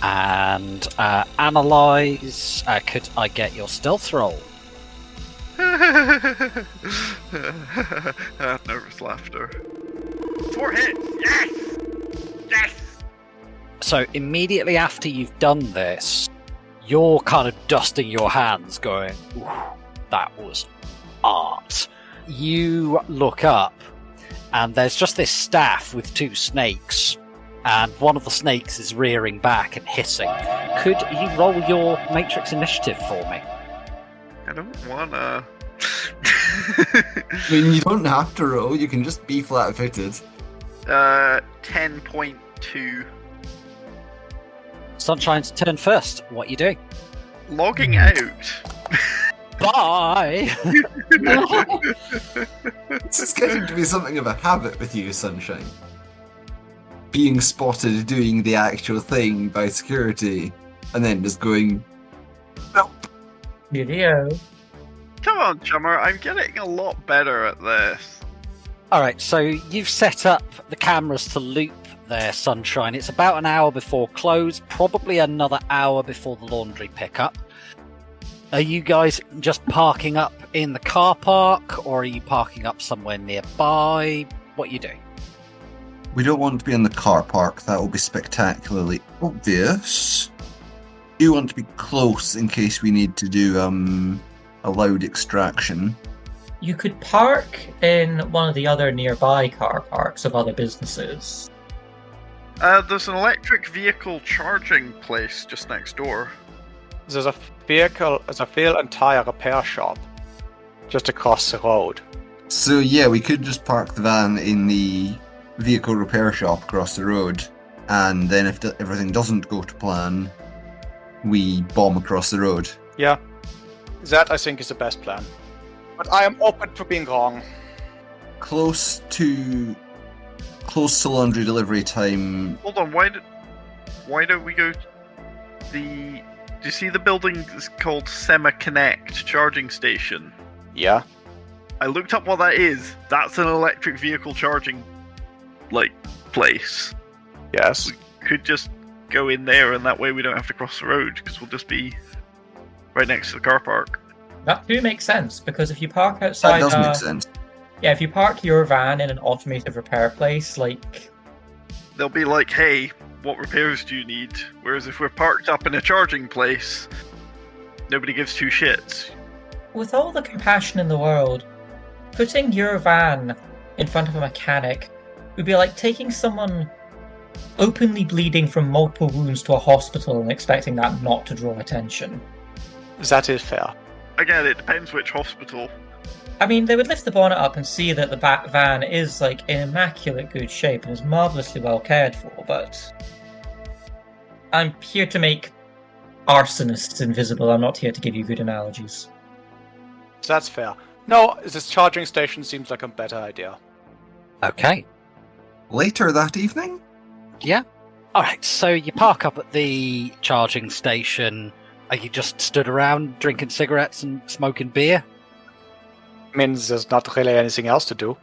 And analyze. Could I get your stealth roll? Nervous laughter. 4 hits, yes! Yes! So immediately after you've done this, you're kind of dusting your hands, going, "Ooh, that was art." You look up, and there's just this staff with 2 snakes, and one of the snakes is rearing back and hissing. Could you roll your Matrix initiative for me? I don't wanna. I mean, you don't have to roll, you can just be flat-footed. 10.2. Sunshine's turn first. What are you doing? Logging out. Bye! This is getting to be something of a habit with you, Sunshine. Being spotted doing the actual thing by security, and then just going, nope. Video. Come on, Chummer, I'm getting a lot better at this. Alright, so you've set up the cameras to loop there, Sunshine. It's about an hour before close, probably another hour before the laundry pickup. Are you guys just parking up in the car park, or are you parking up somewhere nearby? What are you doing? We don't want to be in the car park, that will be spectacularly obvious. We want to be close in case we need to do a loud extraction. You could park in one of the other nearby car parks of other businesses. There's an electric vehicle charging place just next door. There's a full entire repair shop just across the road. So yeah, we could just park the van in the vehicle repair shop across the road, and then if everything doesn't go to plan, we bomb across the road. Yeah, that I think is the best plan. But I am open to being wrong. Close to laundry delivery time. Hold on, why don't we go to do you see the building is called Semi-Connect charging station? Yeah. I looked up what that is. That's an electric vehicle charging, place. Yes. We could just go in there, and that way we don't have to cross the road, because we'll just be right next to the car park. That do make sense, because if you park outside... That does make sense. Yeah, if you park your van in an automated repair place, they'll be like, hey, what repairs do you need? Whereas if we're parked up in a charging place, nobody gives two shits. With all the compassion in the world, putting your van in front of a mechanic would be like taking someone openly bleeding from multiple wounds to a hospital and expecting that not to draw attention. That is fair. Again, it depends which hospital. I mean, they would lift the bonnet up and see that the van is, in immaculate good shape and is marvellously well cared for, but I'm here to make arsonists invisible. I'm not here to give you good analogies. That's fair. No, this charging station seems like a better idea. Okay. Later that evening? Yeah. Alright, so you park up at the charging station. Are you just stood around drinking cigarettes and smoking beer? Means there's not really anything else to do.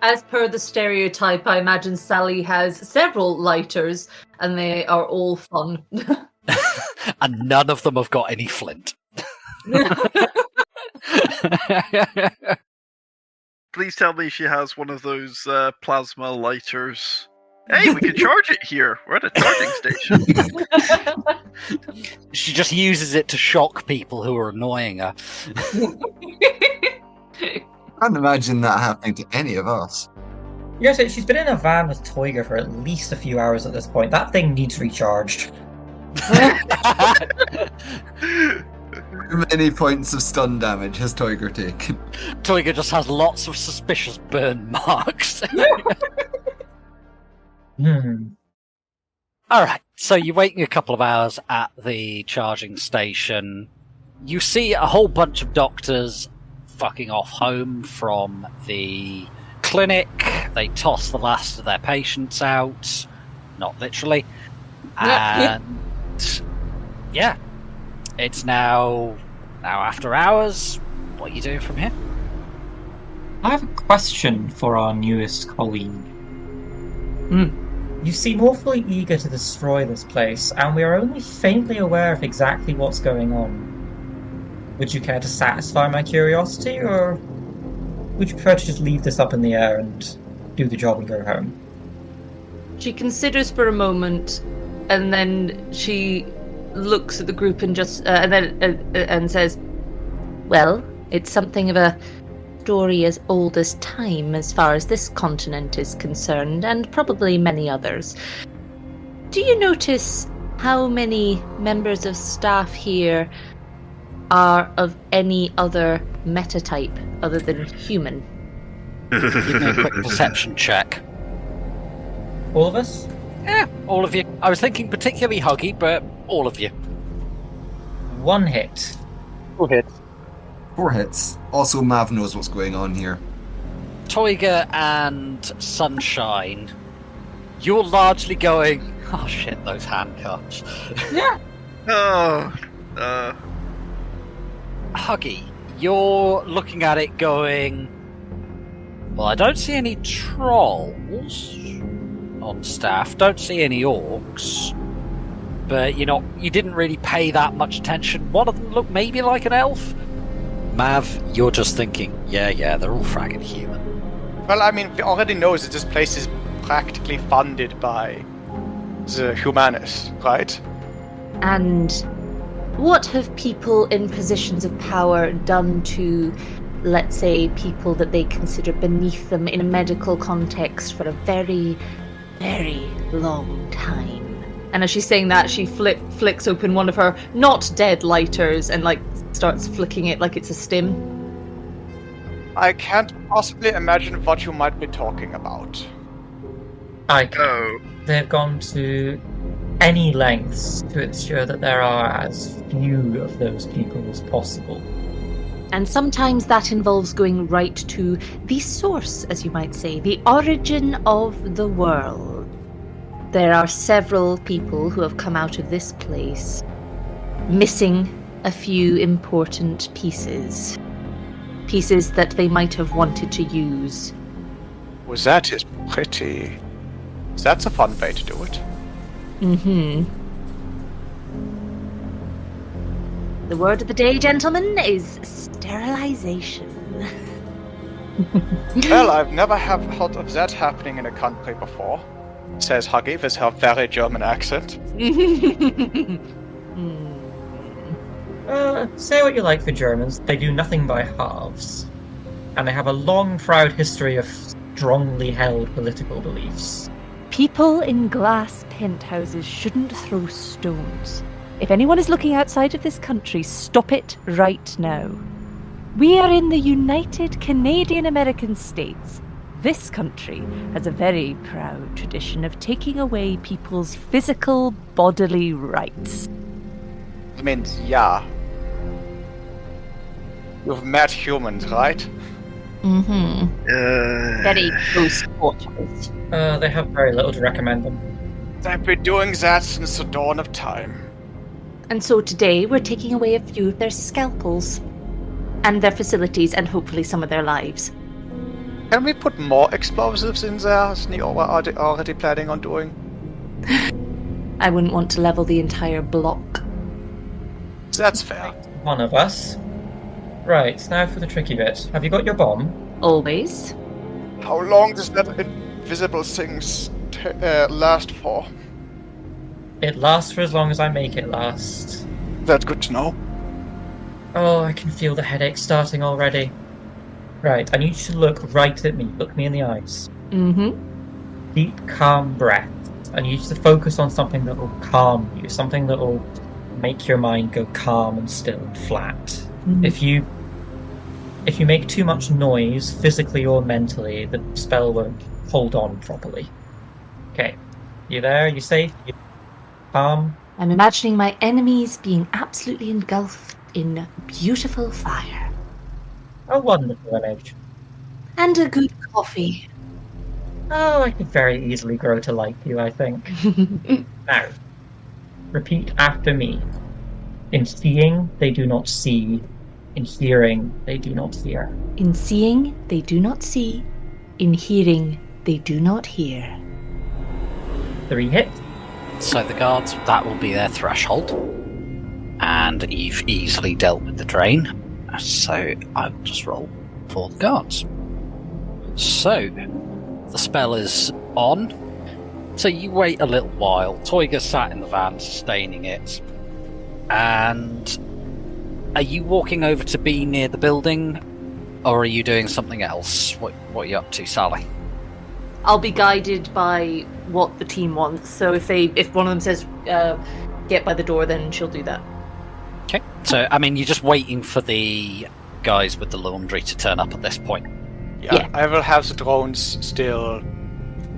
As per the stereotype, I imagine Sally has several lighters, and they are all fun. And none of them have got any flint. Please tell me she has one of those plasma lighters. Hey, we can charge it here. We're at a charging station. She just uses it to shock people who are annoying her. I can't imagine that happening to any of us. Yes, she's been in a van with Toiger for at least a few hours at this point. That thing needs recharged. How many points of stun damage has Toiger taken? Toiger just has lots of suspicious burn marks. Alright, so you're waiting a couple of hours at the charging station. You see a whole bunch of doctors fucking off home from the clinic. They toss the last of their patients out. Not literally. And yeah, it's now after hours. What are you doing from here? I have a question for our newest colleague. You seem awfully eager to destroy this place, and we are only faintly aware of exactly what's going on. Would you care to satisfy my curiosity, or would you prefer to just leave this up in the air and do the job and go home? She considers for a moment, and then she looks at the group and just and says, "Well, it's something of a story as old as time as far as this continent is concerned, and probably many others. Do you notice how many members of staff here are of any other metatype other than human?" Give me a quick perception check. All of us? Yeah, all of you. I was thinking particularly Huggy, but all of you. 1 hit. 2 hits. 4 hits. Also, Mav knows what's going on here. Toiger and Sunshine, you're largely going, oh shit, those handcuffs. Huggy, you're looking at it going, well, I don't see any trolls on staff, don't see any orcs, but you didn't really pay that much attention. One of them looked maybe like an elf. Mav, you're just thinking, yeah, they're all fragging human. Well, I mean, we already know that this place is practically funded by the bjimenez, right? And what have people in positions of power done to, let's say, people that they consider beneath them in a medical context for a very, very long time? And as she's saying that, she flicks open one of her not dead lighters and starts flicking it like it's a stim. I can't possibly imagine what you might be talking about. They've gone to any lengths to ensure that there are as few of those people as possible. And sometimes that involves going right to the source, as you might say, the origin of the world. There are several people who have come out of this place missing a few important pieces. Pieces that they might have wanted to use. Well, that is pretty... That's a fun way to do it. Mm-hmm. The word of the day, gentlemen, is sterilization. Well, I've never heard of that happening in a country before, says Huggy with her very German accent. Say what you like for Germans, they do nothing by halves. And they have a long, proud history of strongly held political beliefs. People in glass penthouses shouldn't throw stones. If anyone is looking outside of this country, stop it right now. We are in the United Canadian American States. This country has a very proud tradition of taking away people's physical bodily rights. I mean, yeah. You've met humans, right? Mm-hmm. Very close quarters. They have very little to recommend them. They've been doing that since the dawn of time. And so today we're taking away a few of their scalpels. And their facilities, and hopefully some of their lives. Can we put more explosives in there, as Neo were already planning on doing? I wouldn't want to level the entire block. That's fair. One of us. Right, now for the tricky bit. Have you got your bomb? Always. How long does that invisible thing last for? It lasts for as long as I make it last. That's good to know. Oh, I can feel the headache starting already. Right, I need you to look right at me. Look me in the eyes. Mm-hmm. Deep, calm breath. I need you to focus on something that will calm you. Something that will make your mind go calm and still and flat. Mm-hmm. If you make too much noise, physically or mentally, the spell won't hold on properly. Okay. You there? You safe? You calm? I'm imagining my enemies being absolutely engulfed in beautiful fire. A wonderful image. And a good coffee. Oh, I could very easily grow to like you, I think. Now, repeat after me. In seeing, they do not see. In hearing, they do not hear. In seeing, they do not see. In hearing, they do not hear. 3 hits. So the guards, that will be their threshold. And you've easily dealt with the drain. So I'll just roll for the guards. So, the spell is on. So you wait a little while. Toyga sat in the van, sustaining it. And are you walking over to be near the building? Or are you doing something else? What are you up to, Sally? I'll be guided by what the team wants. So if one of them says, get by the door, then she'll do that. Okay. So, I mean, you're just waiting for the guys with the laundry to turn up at this point. Yeah. I will have the drones still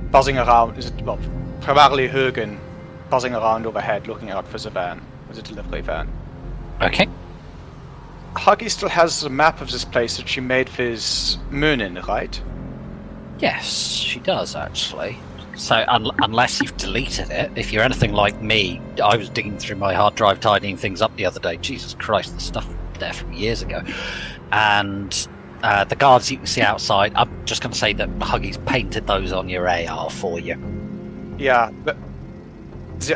buzzing around. Primarily Högen buzzing around overhead, looking out for the van, for the delivery van. Okay. Huggy still has a map of this place that she made with Mönin, right? Yes, she does, actually. So, unless you've deleted it, if you're anything like me, I was digging through my hard drive, tidying things up the other day. Jesus Christ, the stuff there from years ago. And the guards you can see outside, I'm just going to say that Huggy's painted those on your AR for you. Yeah, but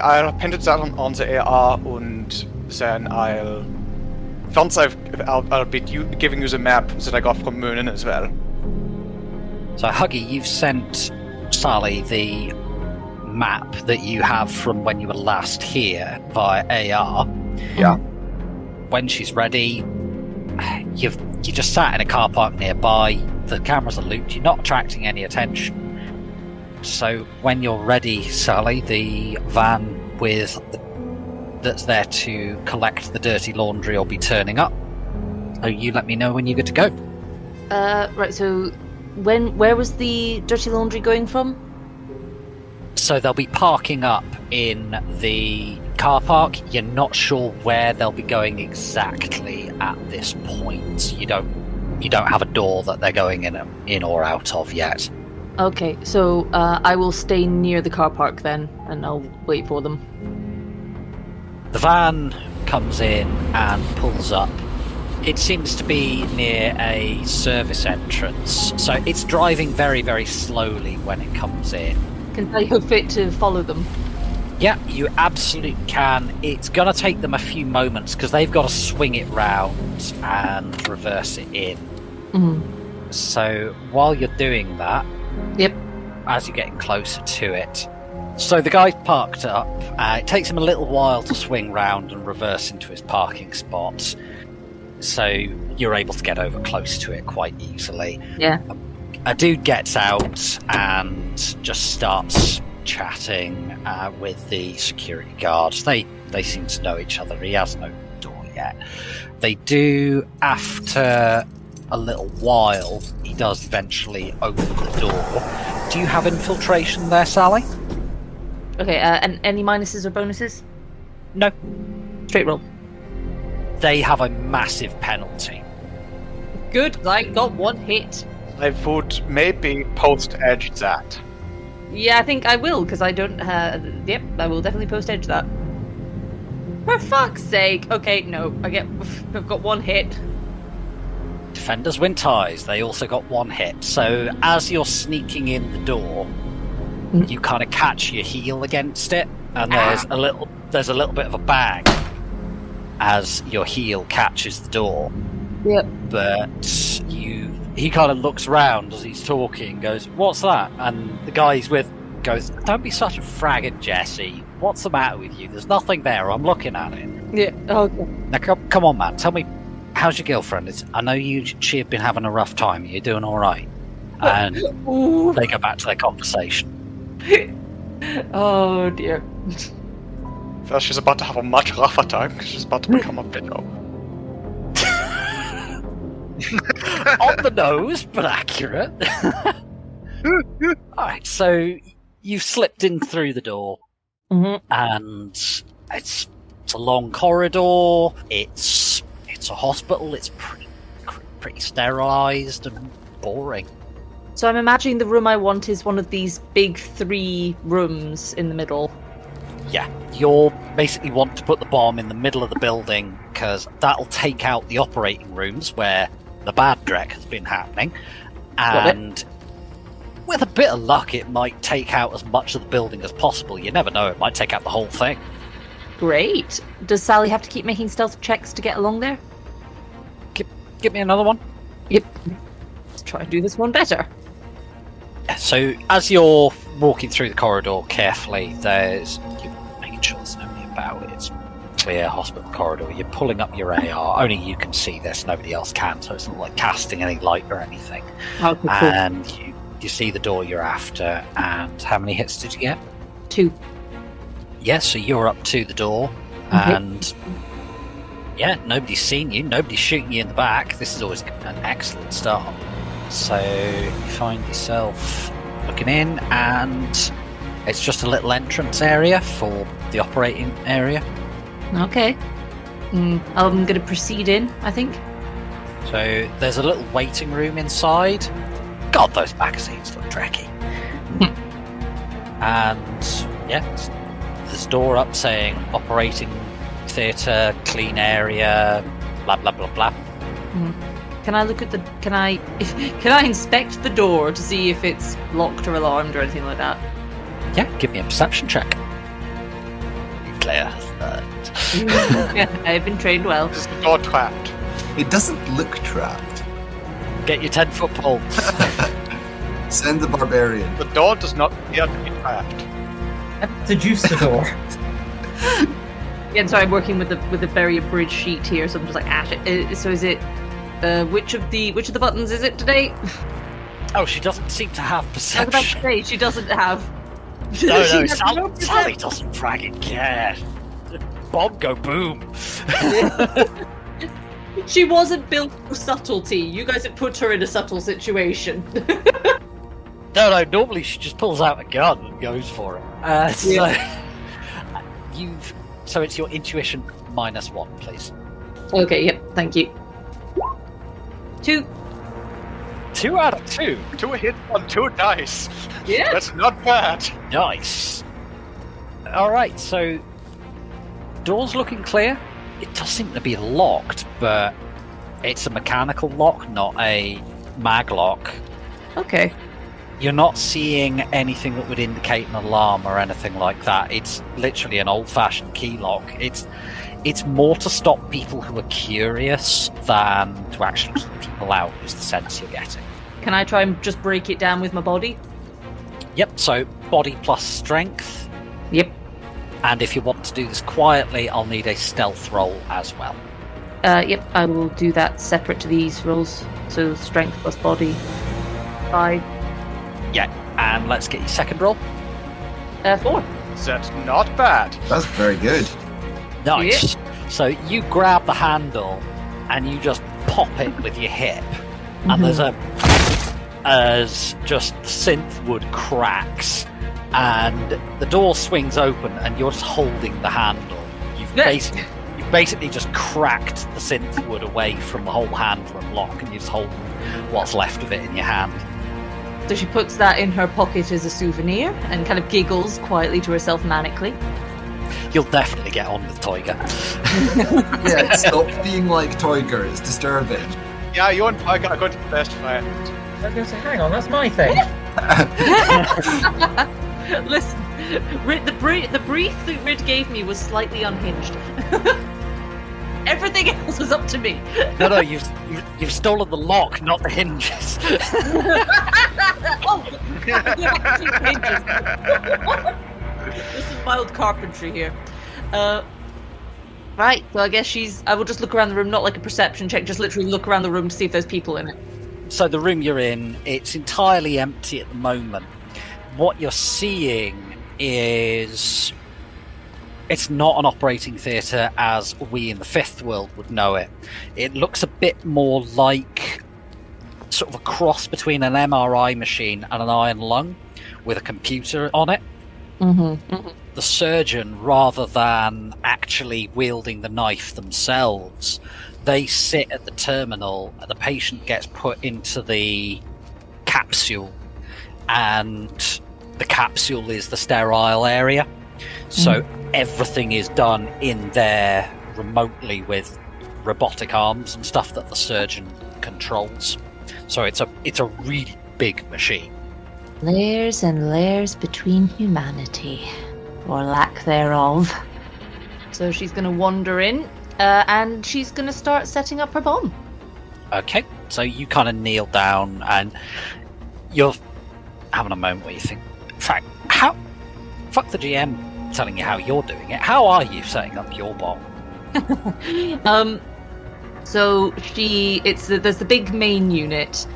I'll paint that on the AR, and then I'll be giving you the map that I got from Mönin as well. So, Huggy, you've sent Sally the map that you have from when you were last here via AR. Yeah. When she's ready, you just sat in a car park nearby. The cameras are looped. You're not attracting any attention. So when you're ready, Sally, the van that's there to collect the dirty laundry will be turning up. So you let me know when you're good to go. Right. So. Where was the dirty laundry going from? So they'll be parking up in the car park. You're not sure where they'll be going exactly at this point. You don't have a door that they're going in or out of yet. Okay, so I will stay near the car park then, and I'll wait for them. The van comes in and pulls up. It seems to be near a service entrance, so it's driving very, very slowly when it comes in. Can I go fit to follow them? Yeah, you absolutely can. It's going to take them a few moments because they've got to swing it round and reverse it in. Mm-hmm. So while you're doing that, yep, as you're getting closer to it, so the guy's parked up. It takes him a little while to swing round and reverse into his parking spot. So you're able to get over close to it quite easily. Yeah. A dude gets out and just starts chatting with the security guards. They seem to know each other. He hasn't opened the door yet. They do, after a little while, he does eventually open the door. Do you have infiltration there, Sally? Okay, and any minuses or bonuses? No. Straight roll. They have a massive penalty. Good, I got one hit. I would maybe post-edge that. Yeah, I think I will, because I don't yep, I will definitely post-edge that. For fuck's sake! Okay, no, I've got one hit. Defenders win ties. They also got one hit. So as you're sneaking in the door, you kind of catch your heel against it, and there's a little bit of a bang as your heel catches the door. Yep. But he kind of looks around as he's talking, goes, "What's that?" And the guy he's with goes, "Don't be such a fragging Jesse. What's the matter with you? There's nothing there. I'm looking at it." Yeah. Okay. Now come on, man. Tell me, how's your girlfriend? I know she'd been having a rough time. Are you doing all right? And they go back to their conversation. Oh dear. Well, she's about to have a much rougher time because she's about to become a widow. On the nose, but accurate. Alright, so you've slipped in through the door, and it's a long corridor. It's a hospital. It's pretty sterilised and boring. So I'm imagining the room I want is one of these big 3 rooms in the middle. Yeah, you'll basically want to put the bomb in the middle of the building because that'll take out the operating rooms where the bat-drek has been happening, and with a bit of luck it might take out as much of the building as possible. You never know, it might take out the whole thing. Great. Does Sally have to keep making stealth checks to get along there? Give me another one. Yep. Let's try and do this one better. So as you're walking through the corridor carefully, you're making sure there's nobody about. It's clear hospital corridor. You're pulling up your AR. Only you can see this, nobody else can, so it's not like casting any light or anything. Okay, cool. And you see the door you're after. And how many hits did you get? 2. Yeah, so you're up to the door, and yeah, nobody's seen you, nobody's shooting you in the back. This is always an excellent start. So you find yourself looking in, and it's just a little entrance area for the operating area. Okay. I'm going to proceed in, I think. So there's a little waiting room inside. God, those magazines look drecky. And yeah, there's a door up saying operating theatre, clean area, blah blah blah blah. Can I look at can I inspect the door to see if it's locked or alarmed or anything like that? Yeah, give me a perception check. Clear. I've been trained well. Is the door trapped? It doesn't look trapped. Get your 10-foot pole. Send the barbarian. The door does not appear to be trapped. Deduce the door. Yeah, so I'm working with the very abridged sheet here, so I'm just like, so is it which of the buttons is it today? Oh, she doesn't seem to have I was about to perception. say she doesn't have. No, She has Sally doesn't fragging care. Bomb go boom. She wasn't built for subtlety. You guys have put her in a subtle situation. No, normally she just pulls out a gun and goes for it. So it's your intuition -1, please. Okay, yep, thank you. 2. 2 out of 2. 2 hits on 2 dice. Yeah. That's not bad. Nice. Alright, so door's looking clear. It does seem to be locked, but it's a mechanical lock, not a mag lock. Okay. You're not seeing anything that would indicate an alarm or anything like that. It's literally an old-fashioned key lock. It's more to stop people who are curious than to actually keep people out, is the sense you're getting. Can I try and just break it down with my body? Yep, so body plus strength. Yep. And if you want to do this quietly, I'll need a stealth roll as well. Yep, I will do that separate to these rolls. So strength plus body. 5. Yeah, and let's get your second roll. 4. That's not bad. That's very good. Nice. So you grab the handle and you just pop it with your hip, and there's as just synth wood cracks, and the door swings open, and you're just holding the handle. You've basically just cracked the synth wood away from the whole handle and lock, and you're just holding what's left of it in your hand. So she puts that in her pocket as a souvenir and kind of giggles quietly to herself manically. You'll definitely get on with Toyga. Yeah, stop being like Toyga, it's disturbing. Yeah, you and Toyga are going to be best friends. I was going to say, hang on, that's my thing. Listen, the brief that Rid gave me was slightly unhinged. Everything else was up to me. No, you've stolen the lock, not the hinges. Oh, there's some mild carpentry here. Right, so I guess I will just look around the room, not like a perception check, just literally look around the room to see if there's people in it. So the room you're in, it's entirely empty at the moment. What you're seeing is... It's not an operating theatre as we in the Fifth World would know it. It looks a bit more like sort of a cross between an MRI machine and an iron lung with a computer on it. The surgeon, rather than actually wielding the knife themselves, they sit at the terminal and the patient gets put into the capsule, and the capsule is the sterile area. So everything is done in there remotely with robotic arms and stuff that the surgeon controls. So it's a really big machine. Layers and layers between humanity, or lack thereof. So she's going to wander in, and she's going to start setting up her bomb. Okay, so you kind of kneel down and you're having a moment where you think, in fact, fuck the GM telling you how you're doing it. How are you setting up your bomb? So there's the big main unit,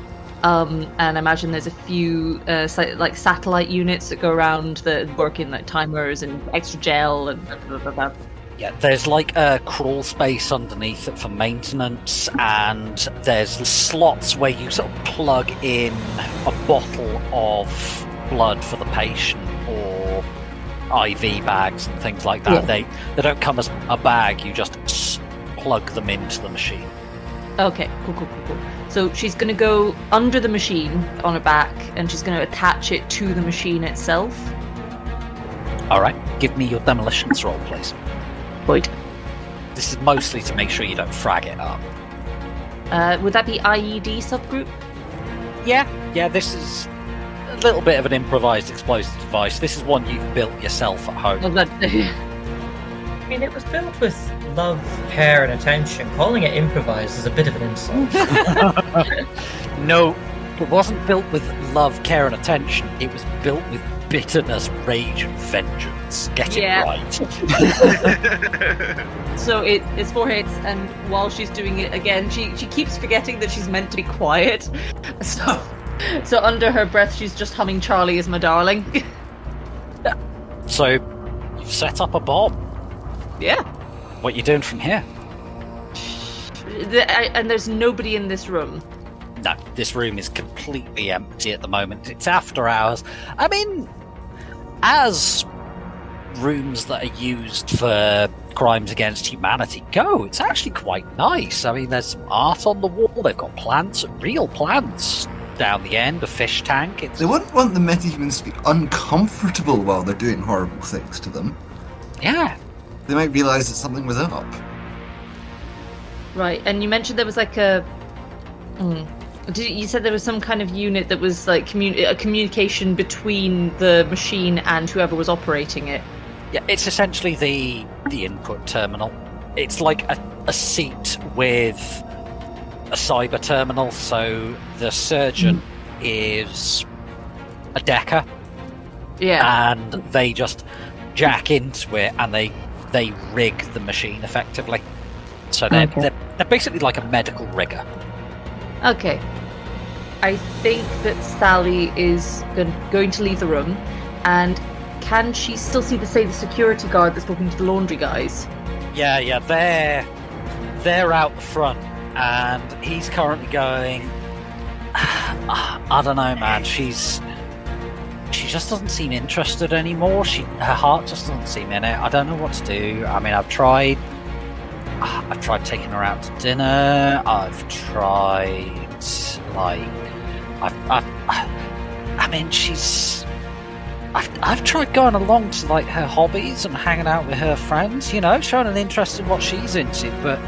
and I imagine there's a few like satellite units that go around that work in like timers and extra gel and blah, blah, blah. Yeah, there's like a crawl space underneath it for maintenance, and there's slots where you sort of plug in a bottle of blood for the patient or IV bags and things like that. Yeah. They don't come as a bag, you just plug them into the machine. Okay, cool. So she's going to go under the machine on her back, and she's going to attach it to the machine itself. Alright, give me your demolitions roll, please. Right. This is mostly to make sure you don't frag it up. Would that be IED subgroup? Yeah, this is a little bit of an improvised explosive device. This is one you've built yourself at home. Oh, that... I mean, it was built with love, care, and attention. Calling it improvised is a bit of an insult. No, it wasn't built with love, care, and attention. It was built with bitterness, rage, and vengeance. Get it right. So it's 4 hits, and while she's doing it again, she keeps forgetting that she's meant to be quiet. So under her breath, she's just humming "Charlie is my darling." So you've set up a bomb. Yeah. What are you doing from here? And there's nobody in this room. No, this room is completely empty at the moment. It's after hours. I mean, as rooms that are used for crimes against humanity go, it's actually quite nice. I mean, there's some art on the wall. They've got plants, real plants down the end, a fish tank. They wouldn't want the metahumans to be uncomfortable while they're doing horrible things to them. Yeah. They might realise that something was up. Right, and you mentioned there was like a... You said there was some kind of unit that was like a communication between the machine and whoever was operating it. Yeah, it's essentially the input terminal. It's like a seat with a cyber terminal, so the surgeon is a decker. Yeah. And they just jack into it and they rig the machine effectively. So they're basically like a medical rigger. Okay. I think that Sally is going to leave the room, and can she still see the security guard that's talking to the laundry guys? Yeah, they're out the front, and he's currently going, I don't know, man, she just doesn't seem interested anymore. Her heart just doesn't seem in it. I don't know what to do. I mean, I've tried taking her out to dinner. I've tried, I've tried going along to like her hobbies and hanging out with her friends, you know, showing an interest in what she's into, but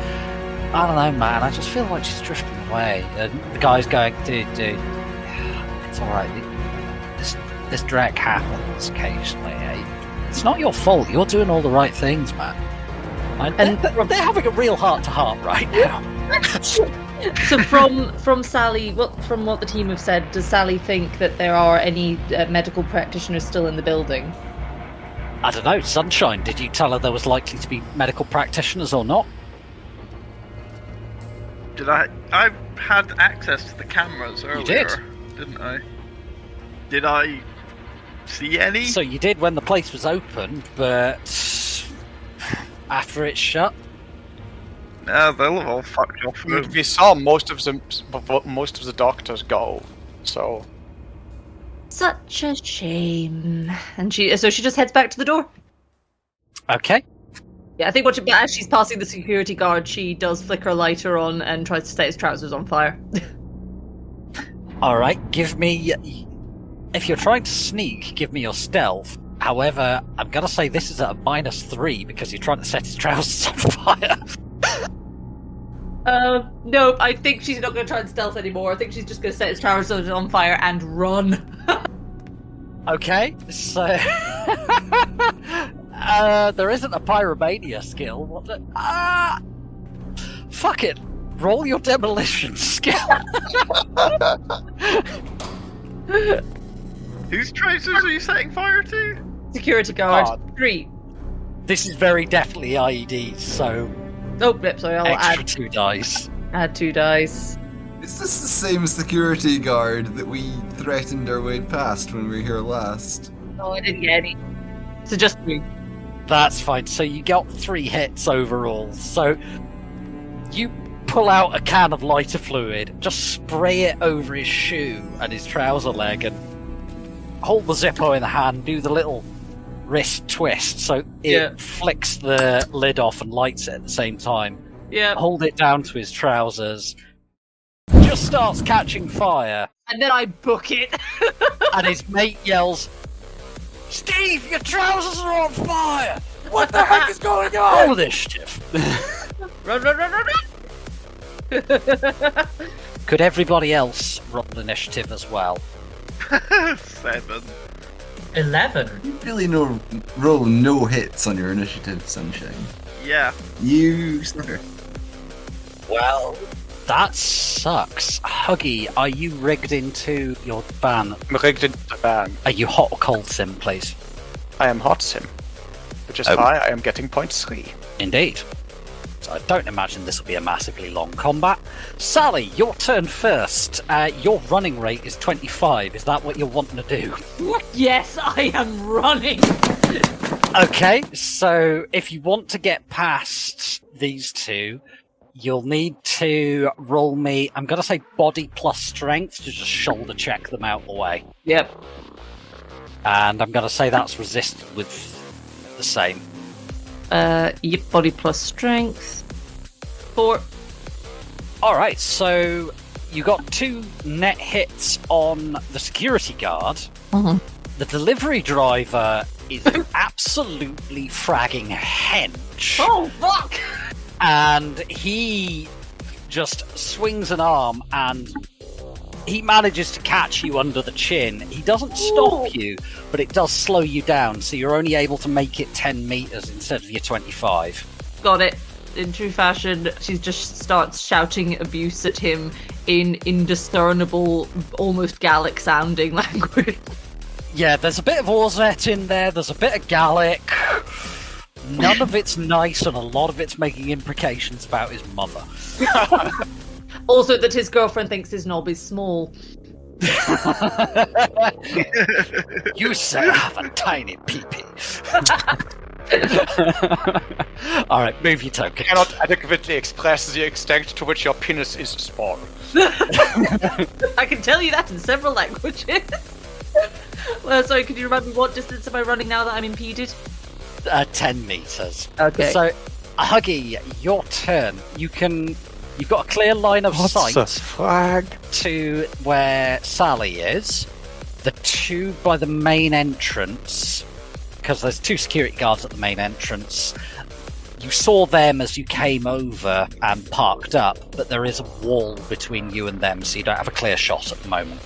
I don't know, man, I just feel like she's drifting away. And the guy's going, dude, it's alright. This drek happens occasionally. It's not your fault. You're doing all the right things, man. And they're having a real heart-to-heart right now. So from Sally, from what the team have said, does Sally think that there are any medical practitioners still in the building? I don't know, Sunshine, did you tell her there was likely to be medical practitioners or not? Did I had access to the cameras earlier, You did. Didn't I? Did I see any? So you did when the place was open, but after it's shut? Yeah, they'll have all fucked off. We saw most of the doctors go, so... Such a shame. And she just heads back to the door. Okay. Yeah, I think as she's passing the security guard, she does flick her lighter on and tries to set his trousers on fire. Alright, give me... If you're trying to sneak, give me your stealth. However, I'm gonna say this is at a -3 because you're trying to set his trousers on fire. No, I think she's not going to try and stealth anymore. I think she's just going to set his trousers on fire and run. Okay, so... there isn't a pyromania skill. What the... Fuck it. Roll your demolition skill. Whose trousers are you setting fire to? Security guard. 3. This is very definitely IEDs, so... Oh, yep, sorry, I'll extra add 2 dice. Add 2 dice. Is this the same security guard that we threatened our way past when we were here last? Oh, I didn't get any. So just 3. That's fine. So you got 3 hits overall. So you pull out a can of lighter fluid, just spray it over his shoe and his trouser leg, and hold the Zippo in the hand, do the little wrist twist so it flicks the lid off and lights it at the same time. Yeah. Hold it down to his trousers. Just starts catching fire. And then I book it. And his mate yells, "Steve, your trousers are on fire! What the heck is going on?" Roll initiative. Run, run, run, run, run! Could everybody else roll initiative as well? 7. 11. You really roll no hits on your initiative, Sunshine. Yeah. You sucker. Well, that sucks. Huggy, are you rigged into your van? I'm rigged into the van. Are you hot or cold sim, please? I am hot sim, which is why I am getting .3. Indeed. So I don't imagine this will be a massively long combat. Sally, your turn first. Your running rate is 25. Is that what you're wanting to do? Yes, I am running. Okay, so if you want to get past these two, You'll need to roll me, I'm going to say body plus strength to just shoulder check them out the way. Yep. And I'm going to say that's resisted with the same. Yep, body plus strength. 4. Alright, so you got 2 net hits on the security guard. Mm-hmm. The delivery driver is absolutely fragging hench. Oh, fuck! And he just swings an arm and he manages to catch you under the chin. He doesn't stop you, but it does slow you down, so you're only able to make it 10 meters instead of your 25. Got it. In true fashion, she just starts shouting abuse at him in indiscernible, almost Gallic-sounding language. Yeah, there's a bit of Orzet in there, there's a bit of Gallic. None of it's nice, and a lot of it's making imprecations about his mother. Also that his girlfriend thinks his knob is small. You say I have a tiny pee-pee. Alright, move your token. Cannot adequately express the extent to which your penis is small. I can tell you that in several languages. Well, sorry, could you remind me what distance am I running now that I'm impeded? 10 meters. Okay. So, Huggy, your turn. You've got a clear line of sight to where Sally is. The 2 by the main entrance, because there's 2 security guards at the main entrance. You saw them as you came over and parked up, but there is a wall between you and them, so you don't have a clear shot at the moment.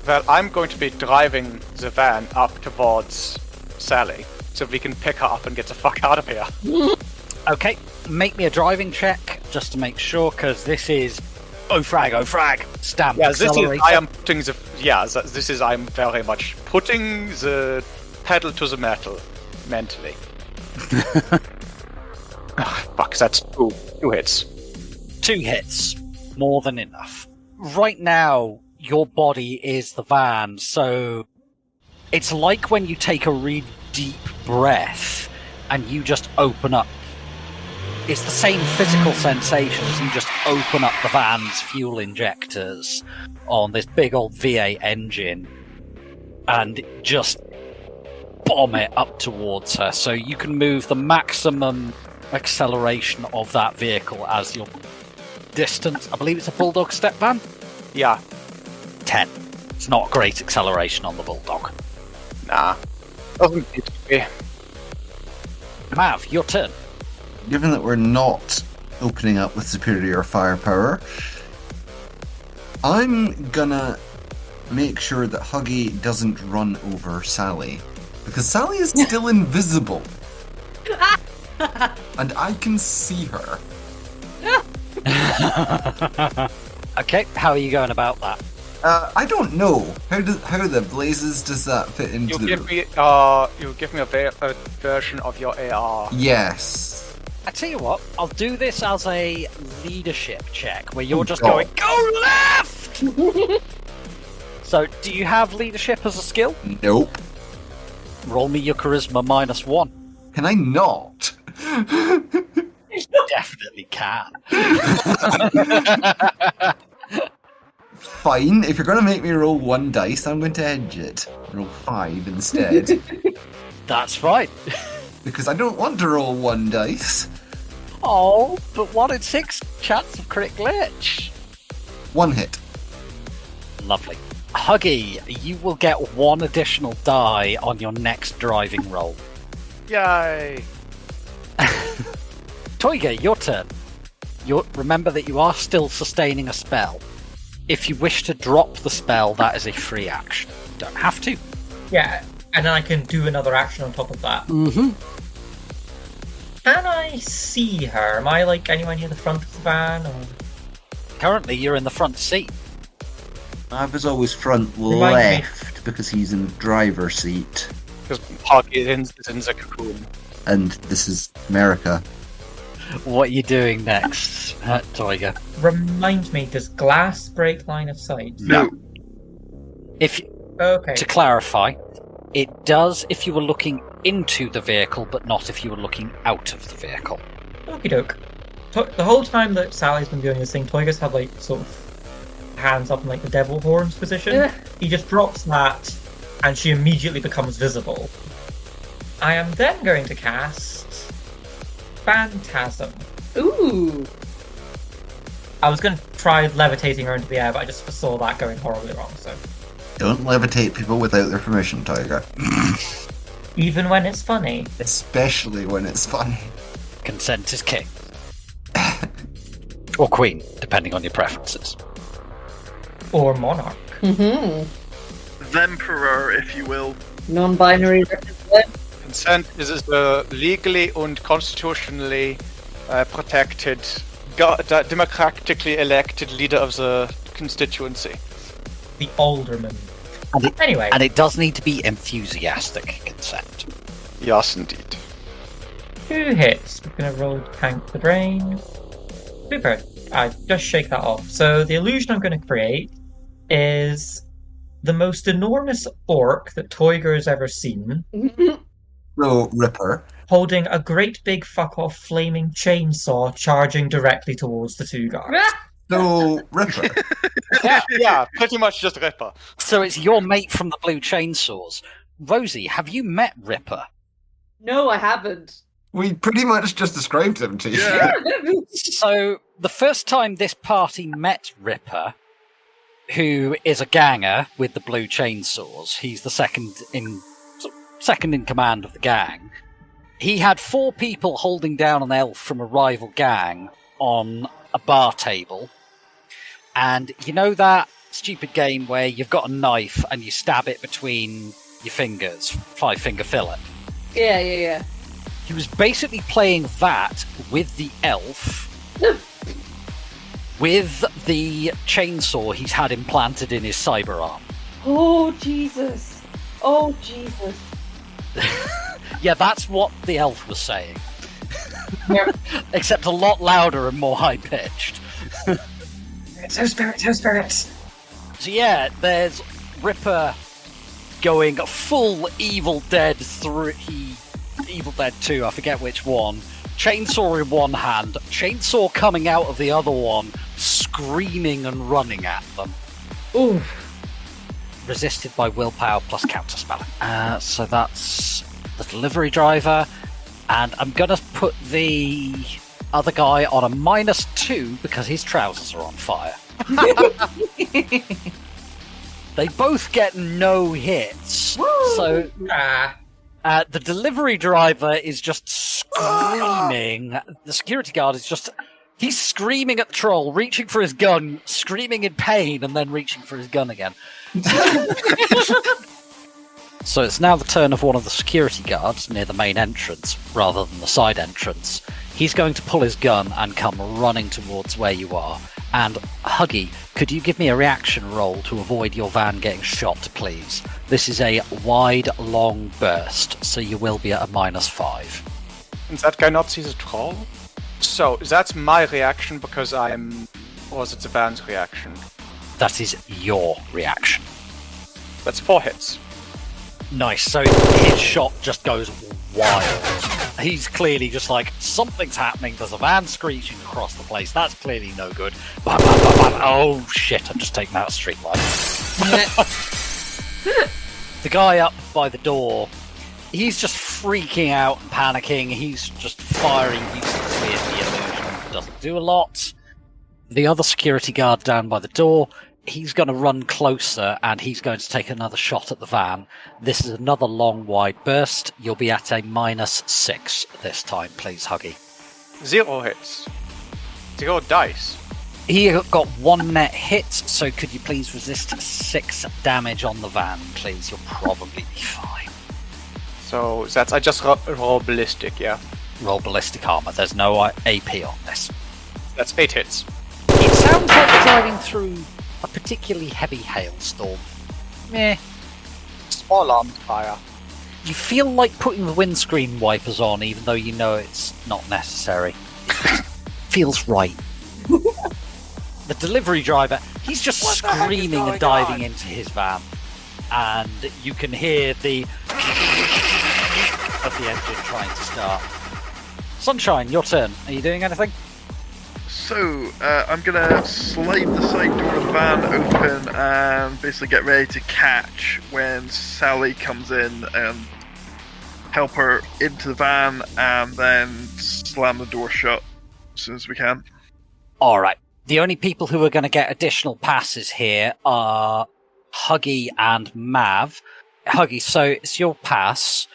Well, I'm going to be driving the van up towards Sally, so we can pick her up and get the fuck out of here. Okay, make me a driving check, just to make sure, because this is... Oh frag, stamp, Yeah, accelerator. I'm very much putting the pedal to the metal, mentally. Fuck, that's 2 hits. 2 hits. More than enough. Right now, your body is the van, so it's like when you take a really deep breath and you just open up. It's the same physical sensation as you just open up the van's fuel injectors on this big old V8 engine and just bomb it up towards her. So you can move the maximum acceleration of that vehicle as your distance. I believe it's a Bulldog step van? Yeah. 10. It's not a great acceleration on the Bulldog. Nah. Doesn't need to be. Mav, your turn. Given that we're not opening up with superior firepower, I'm gonna make sure that Huggy doesn't run over Sally. Because Sally is still invisible. And I can see her. Okay, how are you going about that? I don't know. How the blazes does that fit into You give me a version of your AR. Yes. I tell you what, I'll do this as a leadership check, where you're just going, go left! So, do you have leadership as a skill? Nope. Roll me your charisma -1. Can I not? Definitely can. Fine, if you're going to make me roll 1 dice, I'm going to edge it. Roll 5 instead. That's fine. Because I don't want to roll 1 dice. Oh, but 1 in 6 chance of crit glitch. 1 hit. Lovely. Huggy, you will get 1 additional die on your next driving roll. Yay! Toiga, your turn. Remember that you are still sustaining a spell. If you wish to drop the spell, that is a free action. You don't have to. Yeah, and then I can do another action on top of that. Mm-hmm. Can I see her? Am I like anywhere near the front of the van? Or... Currently, you're in the front seat. I was always front Remind left because he's in the driver's seat. Because Huggy is in the cocoon. And this is America. What are you doing next, Toiga? Remind me, does glass break line of sight? No. Okay. To clarify, it does if you were looking into the vehicle, but not if you were looking out of the vehicle. Okie doke. the whole time that Sally's been doing this thing, Toyga's had like sort of hands up in like the devil horns position. He just drops that, and she immediately becomes visible. I am then going to cast Phantasm. Ooh. I was going to try levitating her into the air, but I just saw that going horribly wrong. So Don't levitate people without their permission, Toyga. even when it's funny, Especially when it's funny. Consent is king. Or queen, depending on your preferences. or monarch. Mm-hmm. The Emperor, if you will. Non-binary representative. Consent is the legally and constitutionally protected, democratically elected leader of the constituency. The alderman. Anyway. And it does need to be enthusiastic consent. Yes, indeed. 2 hits. We're going to roll to tank the brain. Super. I just shake that off. So the illusion I'm going to create is the most enormous orc that Toyga has ever seen. So, Ripper. Holding a great big fuck-off flaming chainsaw charging directly towards the 2 guards. So, Ripper. yeah, pretty much just Ripper. So it's your mate from the Blue Chainsaws. Rosie, have you met Ripper? No, I haven't. We pretty much just described him to you. Yeah. So the first time this party met Ripper, who is a ganger with the Blue Chainsaws, he's the second in command of the gang. He had 4 people holding down an elf from a rival gang on a bar table. And you know that stupid game where you've got a knife and you stab it between your fingers, 5-finger fillet? Yeah. He was basically playing that with the elf, with the chainsaw he's had implanted in his cyber arm. Oh, Jesus. Oh, Jesus. Yeah, that's what the elf was saying. Except a lot louder and more high-pitched. Spirits. So yeah, there's Ripper going full Evil Dead 3, Evil Dead 2, I forget which one. Chainsaw in one hand, chainsaw coming out of the other one, screaming and running at them. Ooh. Resisted by willpower plus counterspelling. So that's the delivery driver. And I'm going to put the other guy on a -2 because his trousers are on fire. They both get no hits. So the delivery driver is just screaming. The security guard is just... He's screaming at the troll, reaching for his gun, screaming in pain, and then reaching for his gun again. So it's now the turn of one of the security guards near the main entrance, rather than the side entrance. He's going to pull his gun and come running towards where you are. And, Huggy, could you give me a reaction roll to avoid your van getting shot, please? This is a wide, long burst, so you will be at a -5. And that guy not see the troll? So, that's my reaction because I'm... Or is it the van's reaction? That is your reaction. That's 4 hits. Nice, so his shot just goes wild. He's clearly just like, something's happening, there's a van screeching across the place, that's clearly no good. Bam, bam, bam, bam. Oh shit, I'm just taking out a street light. The guy up by the door, he's just freaking out and panicking, he's just firing uselessly at the illusion, doesn't do a lot. The other security guard down by the door, he's going to run closer and he's going to take another shot at the van. This is another long, wide burst. You'll be at a -6 this time, please, Huggy. 0 hits. 0 dice. He got 1 net hit, so could you please resist 6 damage on the van, please? You'll probably be fine. So that's... I just roll ballistic, yeah? Roll ballistic armor. There's no AP on this. That's 8 hits. It sounds like you're driving through a particularly heavy hailstorm. Meh. Small armed fire. You feel like putting the windscreen wipers on, even though you know it's not necessary. Feels right. The delivery driver, he's just screaming and diving into his van. And you can hear the of the engine trying to start. Sunshine, your turn. Are you doing anything? So, I'm gonna slide the side door of the van open and basically get ready to catch when Sally comes in and help her into the van and then slam the door shut as soon as we can. Alright. The only people who are going to get additional passes here are Huggy and Mav. Huggy, so it's your pass.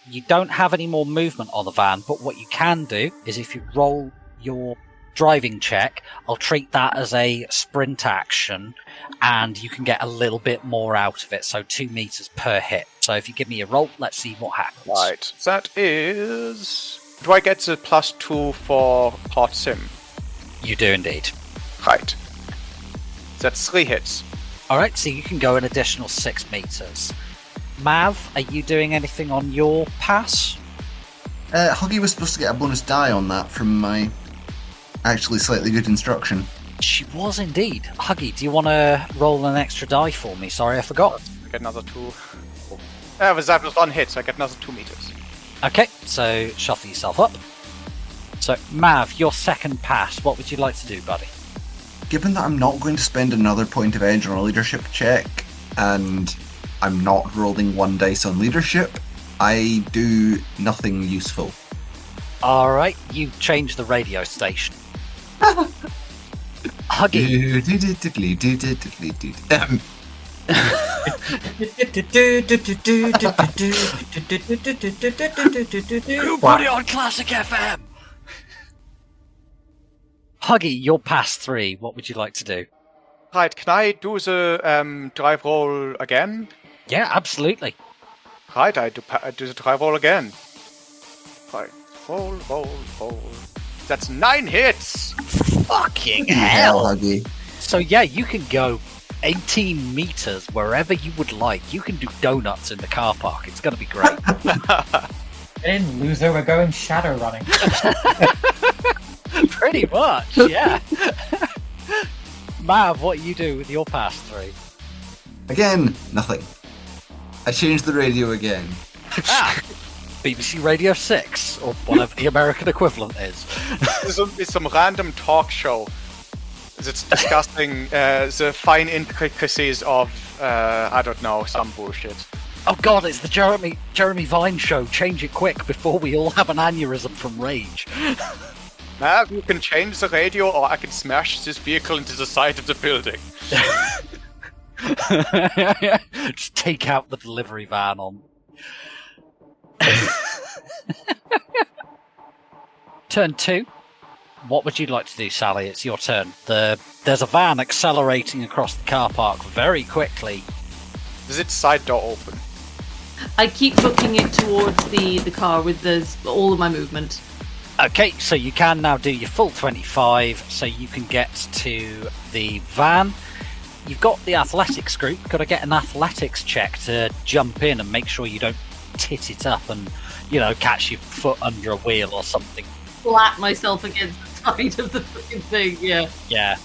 You don't have any more movement on the van, but what you can do is if you roll your driving check, I'll treat that as a sprint action, and you can get a little bit more out of it, so 2 meters per hit. So if you give me a roll, let's see what happens. Right, that is... Do I get the +2 for hard sim? You do indeed. Right. That's 3 hits. Alright, so you can go an additional 6 meters. Mav, are you doing anything on your pass? Huggy was supposed to get a bonus die on that from my actually slightly good instruction. She was indeed. Huggy, do you want to roll an extra die for me? Sorry, I forgot. I get another 2. That was 1 hit, so I get another 2 meters. Okay, so shuffle yourself up. So, Mav, your second pass, what would you like to do, buddy? Given that I'm not going to spend another point of edge on a leadership check, and I'm not rolling 1 dice on leadership, I do nothing useful. Alright, you change the radio station. Huggy. You put it on Classic FM! Huggy, you're past 3. What would you like to do? Right, can I do the drive roll again? Yeah, absolutely. Right, I do the drive roll again. Right, roll. That's 9 hits! Fucking hell! Huggy. So yeah, you can go 18 meters wherever you would like. You can do donuts in the car park. It's going to be great. Get in, loser. We're going shadow running. Pretty much, yeah. Mav, what you do with your pass 3? Again, nothing. I changed the radio again. BBC Radio 6, or whatever the American equivalent is. It's some random talk show that's discussing the fine intricacies of, I don't know, some bullshit. Oh god, it's the Jeremy Vine show. Change it quick before we all have an aneurysm from rage. Mav, you can change the radio or I can smash this vehicle into the side of the building. Just take out the delivery van on. Turn 2. What would you like to do, Sally? It's your turn. There's a van accelerating across the car park very quickly. Is its side door open? I keep booking it towards the car with all of my movement. Okay, so you can now do your full 25, so you can get to the van. You've got the athletics group. Got to get an athletics check to jump in and make sure you don't tit it up and, catch your foot under a wheel or something. Flat myself against the side of the fucking thing, yeah. Yeah.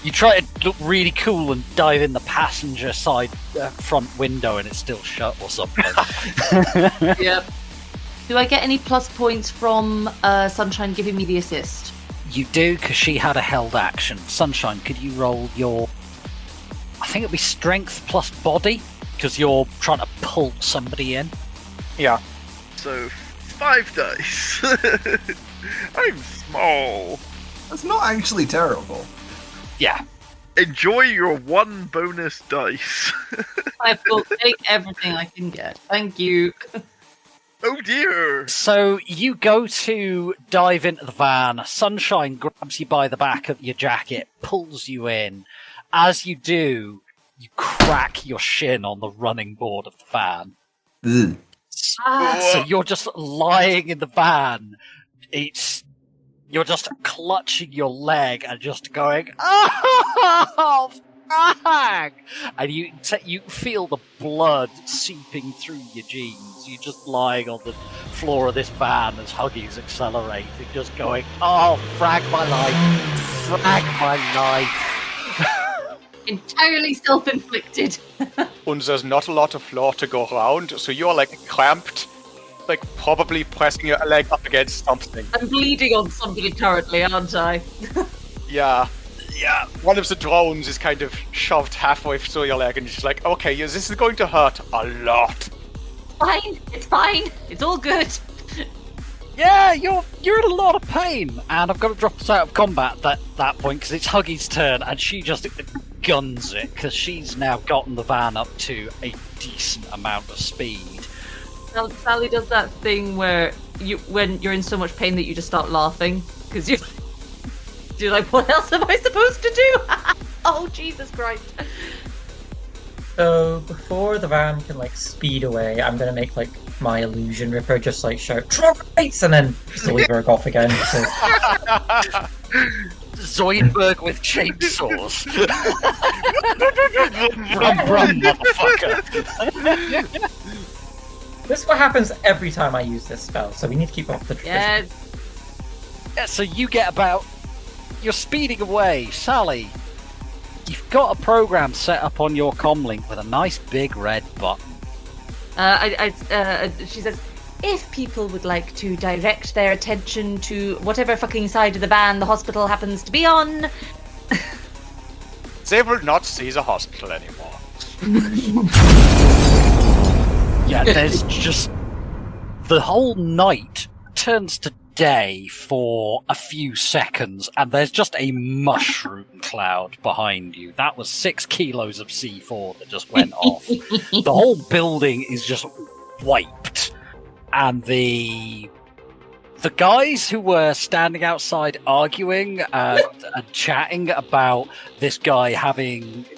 You try to look really cool and dive in the passenger side front window and it's still shut or something. Yep. Do I get any plus points from Sunshine giving me the assist? You do, because she had a held action. Sunshine, could you roll your... I think it'd be strength plus body, because you're trying to pull somebody in. Yeah. So, 5 dice. I'm small. That's not actually terrible. Yeah. Enjoy your 1 bonus dice. I will take everything I can get. Thank you. Oh dear! So you go to dive into the van. Sunshine grabs you by the back of your jacket, pulls you in. As you do, you crack your shin on the running board of the van. Ugh. So you're just lying in the van. You're just clutching your leg and just going, oh, fuck! And you feel the blood seeping through your jeans. You're just lying on the floor of this van as Huggy's accelerating, just going, oh, frag my life, frag my life. Entirely self-inflicted. And there's not a lot of floor to go around, so you're like cramped like probably pressing your leg up against something. I'm bleeding on something currently, aren't I? Yeah. One of the drones is kind of shoved halfway through your leg, and you're just like, okay, this is going to hurt a lot. Fine, it's fine. It's all good. Yeah, you're in a lot of pain, and I've got to drop us out of combat at that point because it's Huggy's turn, and she just guns it because she's now gotten the van up to a decent amount of speed. Sally does that thing where when you're in so much pain that you just start laughing because you're like, what else am I supposed to do? Oh, Jesus Christ. So before the van can like speed away, I'm gonna make like my illusion ripper just like shout "Trumps!" and then Zoidberg off again. So. Zoidberg with chainsaws. Brum, motherfucker. This is what happens every time I use this spell, so we need to keep off the tradition. Yes. Yeah, so you get about... You're speeding away. Sally, you've got a program set up on your comlink with a nice big red button. She says, if people would like to direct their attention to whatever fucking side of the van the hospital happens to be on... They will not see the hospital anymore. Yeah, there's just... The whole night turns to day for a few seconds, and there's just a mushroom cloud behind you. That was 6 kilos of C4 that just went off. The whole building is just wiped. And the guys who were standing outside arguing and chatting about this guy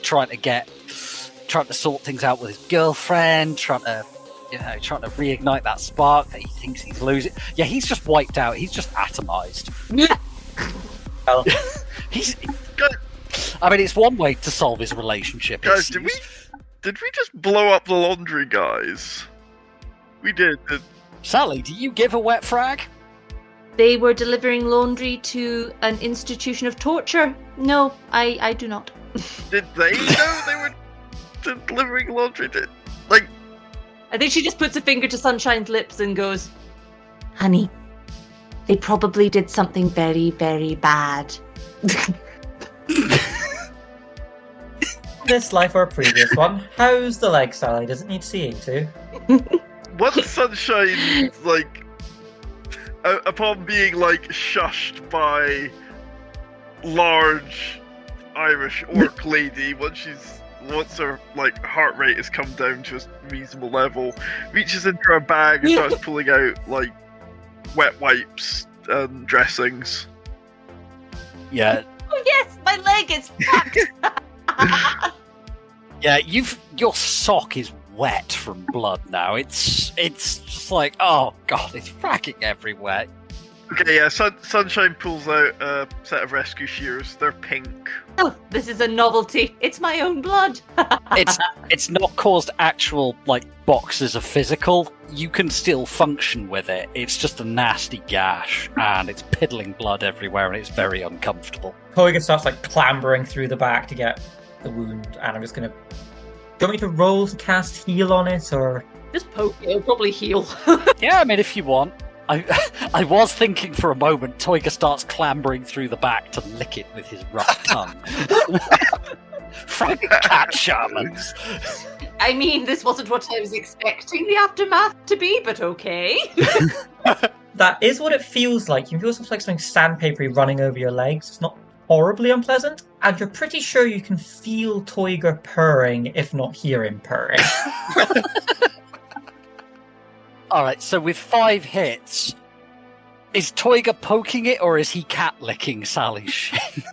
trying to sort things out with his girlfriend, trying to reignite that spark that he thinks he's losing. Yeah, he's just wiped out. He's just atomized. Well, I mean, it's one way to solve his relationship. Guys, did we just blow up the laundry guys? We did. Sally, do you give a wet frag? They were delivering laundry to an institution of torture. No, I do not. Did they know they were delivering laundry? I think she just puts a finger to Sunshine's lips and goes, honey, they probably did something very, very bad. this life or a previous one, how's the leg, Sally? Does it need seeing too? Once Sunshine, upon being, shushed by large Irish orc lady, once her, heart rate has come down to a reasonable level, reaches into her bag and starts pulling out, wet wipes and dressings. Yeah. Oh yes, my leg is fucked! Yeah, your sock is wet from blood now. It's just like, oh god, it's fracking everywhere. Okay, yeah, Sunshine pulls out a set of rescue shears. They're pink. Oh, this is a novelty. It's my own blood. It's not caused actual boxes of physical. You can still function with it. It's just a nasty gash, and it's piddling blood everywhere, and it's very uncomfortable. Toiga starts clambering through the back to get the wound, and I'm just gonna. Do you want me to roll to cast heal on it, or just poke it? It'll probably heal. Yeah, I mean, if you want. I was thinking for a moment, Toiga starts clambering through the back to lick it with his rough tongue. Frank cat shamans. I mean, this wasn't what I was expecting the aftermath to be, but okay. That is what it feels like. You feel something sandpapery running over your legs. It's not horribly unpleasant, and you're pretty sure you can feel Toiga purring, if not hear him purring. Alright, so with 5 hits, is Toiga poking it, or is he cat licking Sally's shin?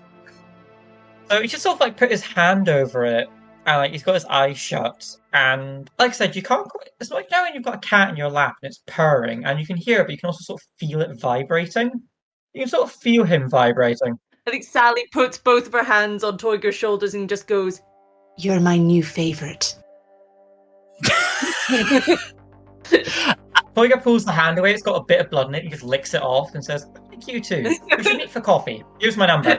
So he just put his hand over it, and he's got his eyes shut, and like I said, you can't quite, it's like now when you've got a cat in your lap and it's purring, and you can hear it, but you can also feel it vibrating. You can feel him vibrating. I think Sally puts both of her hands on Toiga's shoulders and just goes, "You're my new favourite." Toiga pulls the hand away, it's got a bit of blood in it, he just licks it off and says, "Thank you too. We should meet for coffee. Here's my number."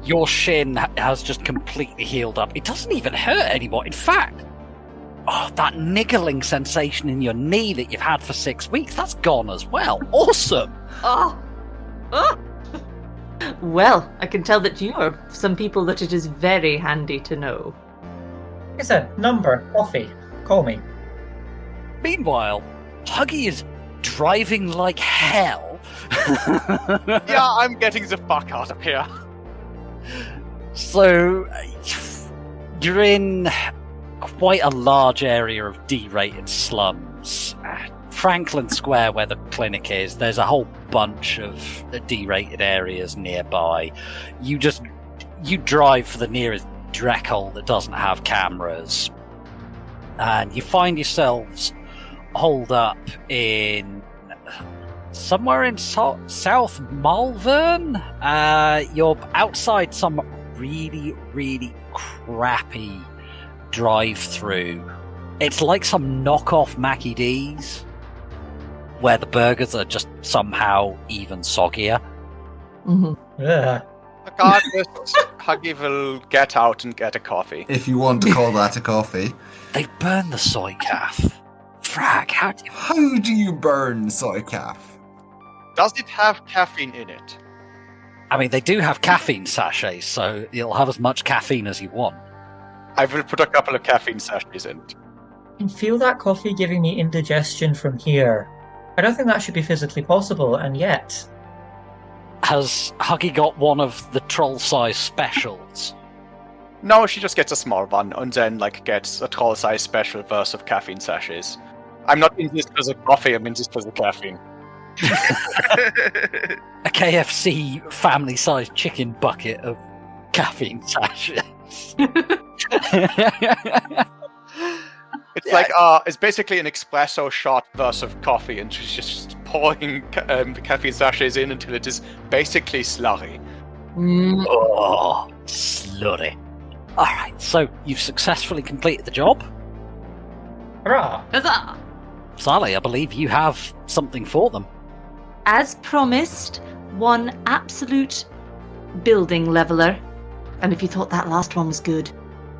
Your shin has just completely healed up. It doesn't even hurt anymore. In fact, Oh, that niggling sensation in your knee that you've had for 6 weeks, that's gone as well. Awesome! Oh! Well, I can tell that you are some people that it is very handy to know. It's a number, coffee. Call me. Meanwhile, Huggy is driving like hell. Yeah, I'm getting the fuck out of here. So, you're in quite a large area of D-rated slums. Franklin Square, where the clinic is, there's a whole bunch of D-rated areas nearby. You drive for the nearest Drek hole that doesn't have cameras, and you find yourselves holed up in somewhere in South Malvern. You're outside some really, really crappy drive-through. It's like some knockoff Mackie D's, where the burgers are just somehow even soggier. Mm-hmm. Yeah. Regardless, Huggy will get out and get a coffee. If you want to call that a coffee. They've burned the soy calf. Frag, how do you burn soy calf? Does it have caffeine in it? I mean, they do have caffeine sachets, so you'll have as much caffeine as you want. I will put a couple of caffeine sachets in. I can feel that coffee giving me indigestion from here. I don't think that should be physically possible, and yet... Has Huggy got one of the troll-size specials? No, she just gets a small one, and then gets a troll-size special verse of caffeine sachets. I'm not in this because of coffee, I'm in this because of caffeine. A KFC family-sized chicken bucket of caffeine sachets. It's it's basically an espresso shot verse of coffee, and she's just pouring the caffeine sachets in until it is basically slurry. Oh, slurry. Alright, so you've successfully completed the job. Hurrah! Huzzah! Sally, I believe you have something for them. As promised, one absolute building leveler. And if you thought that last one was good,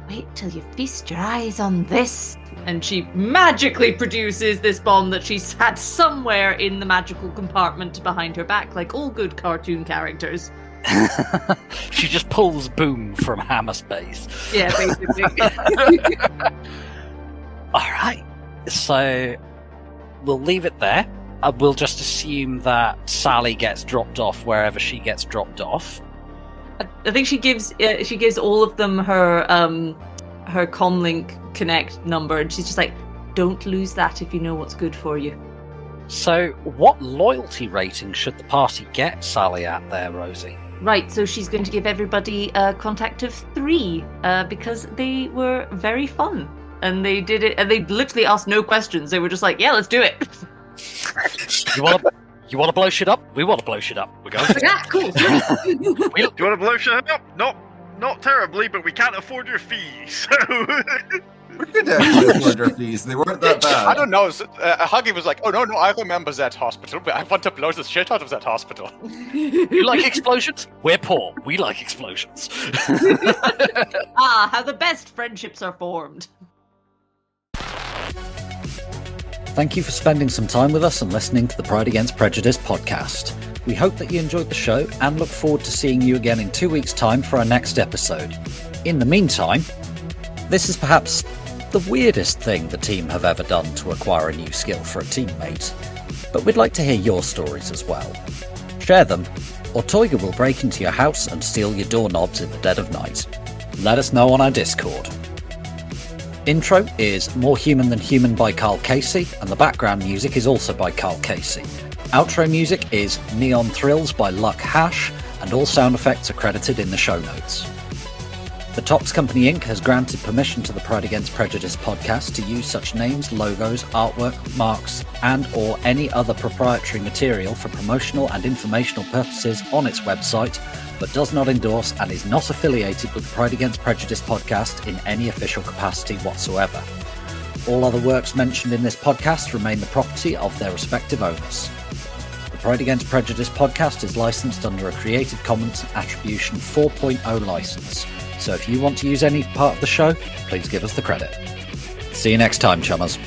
wait till you feast your eyes on this. And she magically produces this bomb that she's had somewhere in the magical compartment behind her back, like all good cartoon characters. She just pulls Boom from Hammerspace. Yeah, basically. Alright, so we'll leave it there. We'll just assume that Sally gets dropped off wherever she gets dropped off. I think she gives all of them her Comlink Connect number, and she's just like, don't lose that if you know what's good for you. So, what loyalty rating should the party get Sally at there, Rosie? Right, so she's going to give everybody a contact of 3 because they were very fun. And they did it, and they literally asked no questions. They were just like, yeah, let's do it. You want to blow shit up? We want to blow shit up. We're going. Yeah, cool. Do you want to blow shit up? Not terribly, but we can't afford your fees. So We could actually afford our fees. They weren't that bad. I don't know. Huggy was like, oh, no, I remember that hospital, but I want to blow the shit out of that hospital. You like explosions? We're poor. We like explosions. How the best friendships are formed. Thank you for spending some time with us and listening to the Pride Against Prejudice podcast. We hope that you enjoyed the show and look forward to seeing you again in 2 weeks' time for our next episode. In the meantime, this is perhaps the weirdest thing the team have ever done to acquire a new skill for a teammate, but we'd like to hear your stories as well. Share them, or Toyga will break into your house and steal your doorknobs in the dead of night. Let us know on our Discord. Intro is More Human Than Human by Karl Casey, and the background music is also by Karl Casey. Outro music is Neon Thrills by LucasDuff, and all sound effects are credited in the show notes. The Tops Company Inc. has granted permission to the Pride Against Prejudice podcast to use such names, logos, artwork, marks, and or any other proprietary material for promotional and informational purposes on its website, but does not endorse and is not affiliated with the Pride Against Prejudice podcast in any official capacity whatsoever. All other works mentioned in this podcast remain the property of their respective owners. The Pride Against Prejudice podcast is licensed under a Creative Commons Attribution 4.0 license, so if you want to use any part of the show, please give us the credit. See you next time, chummers.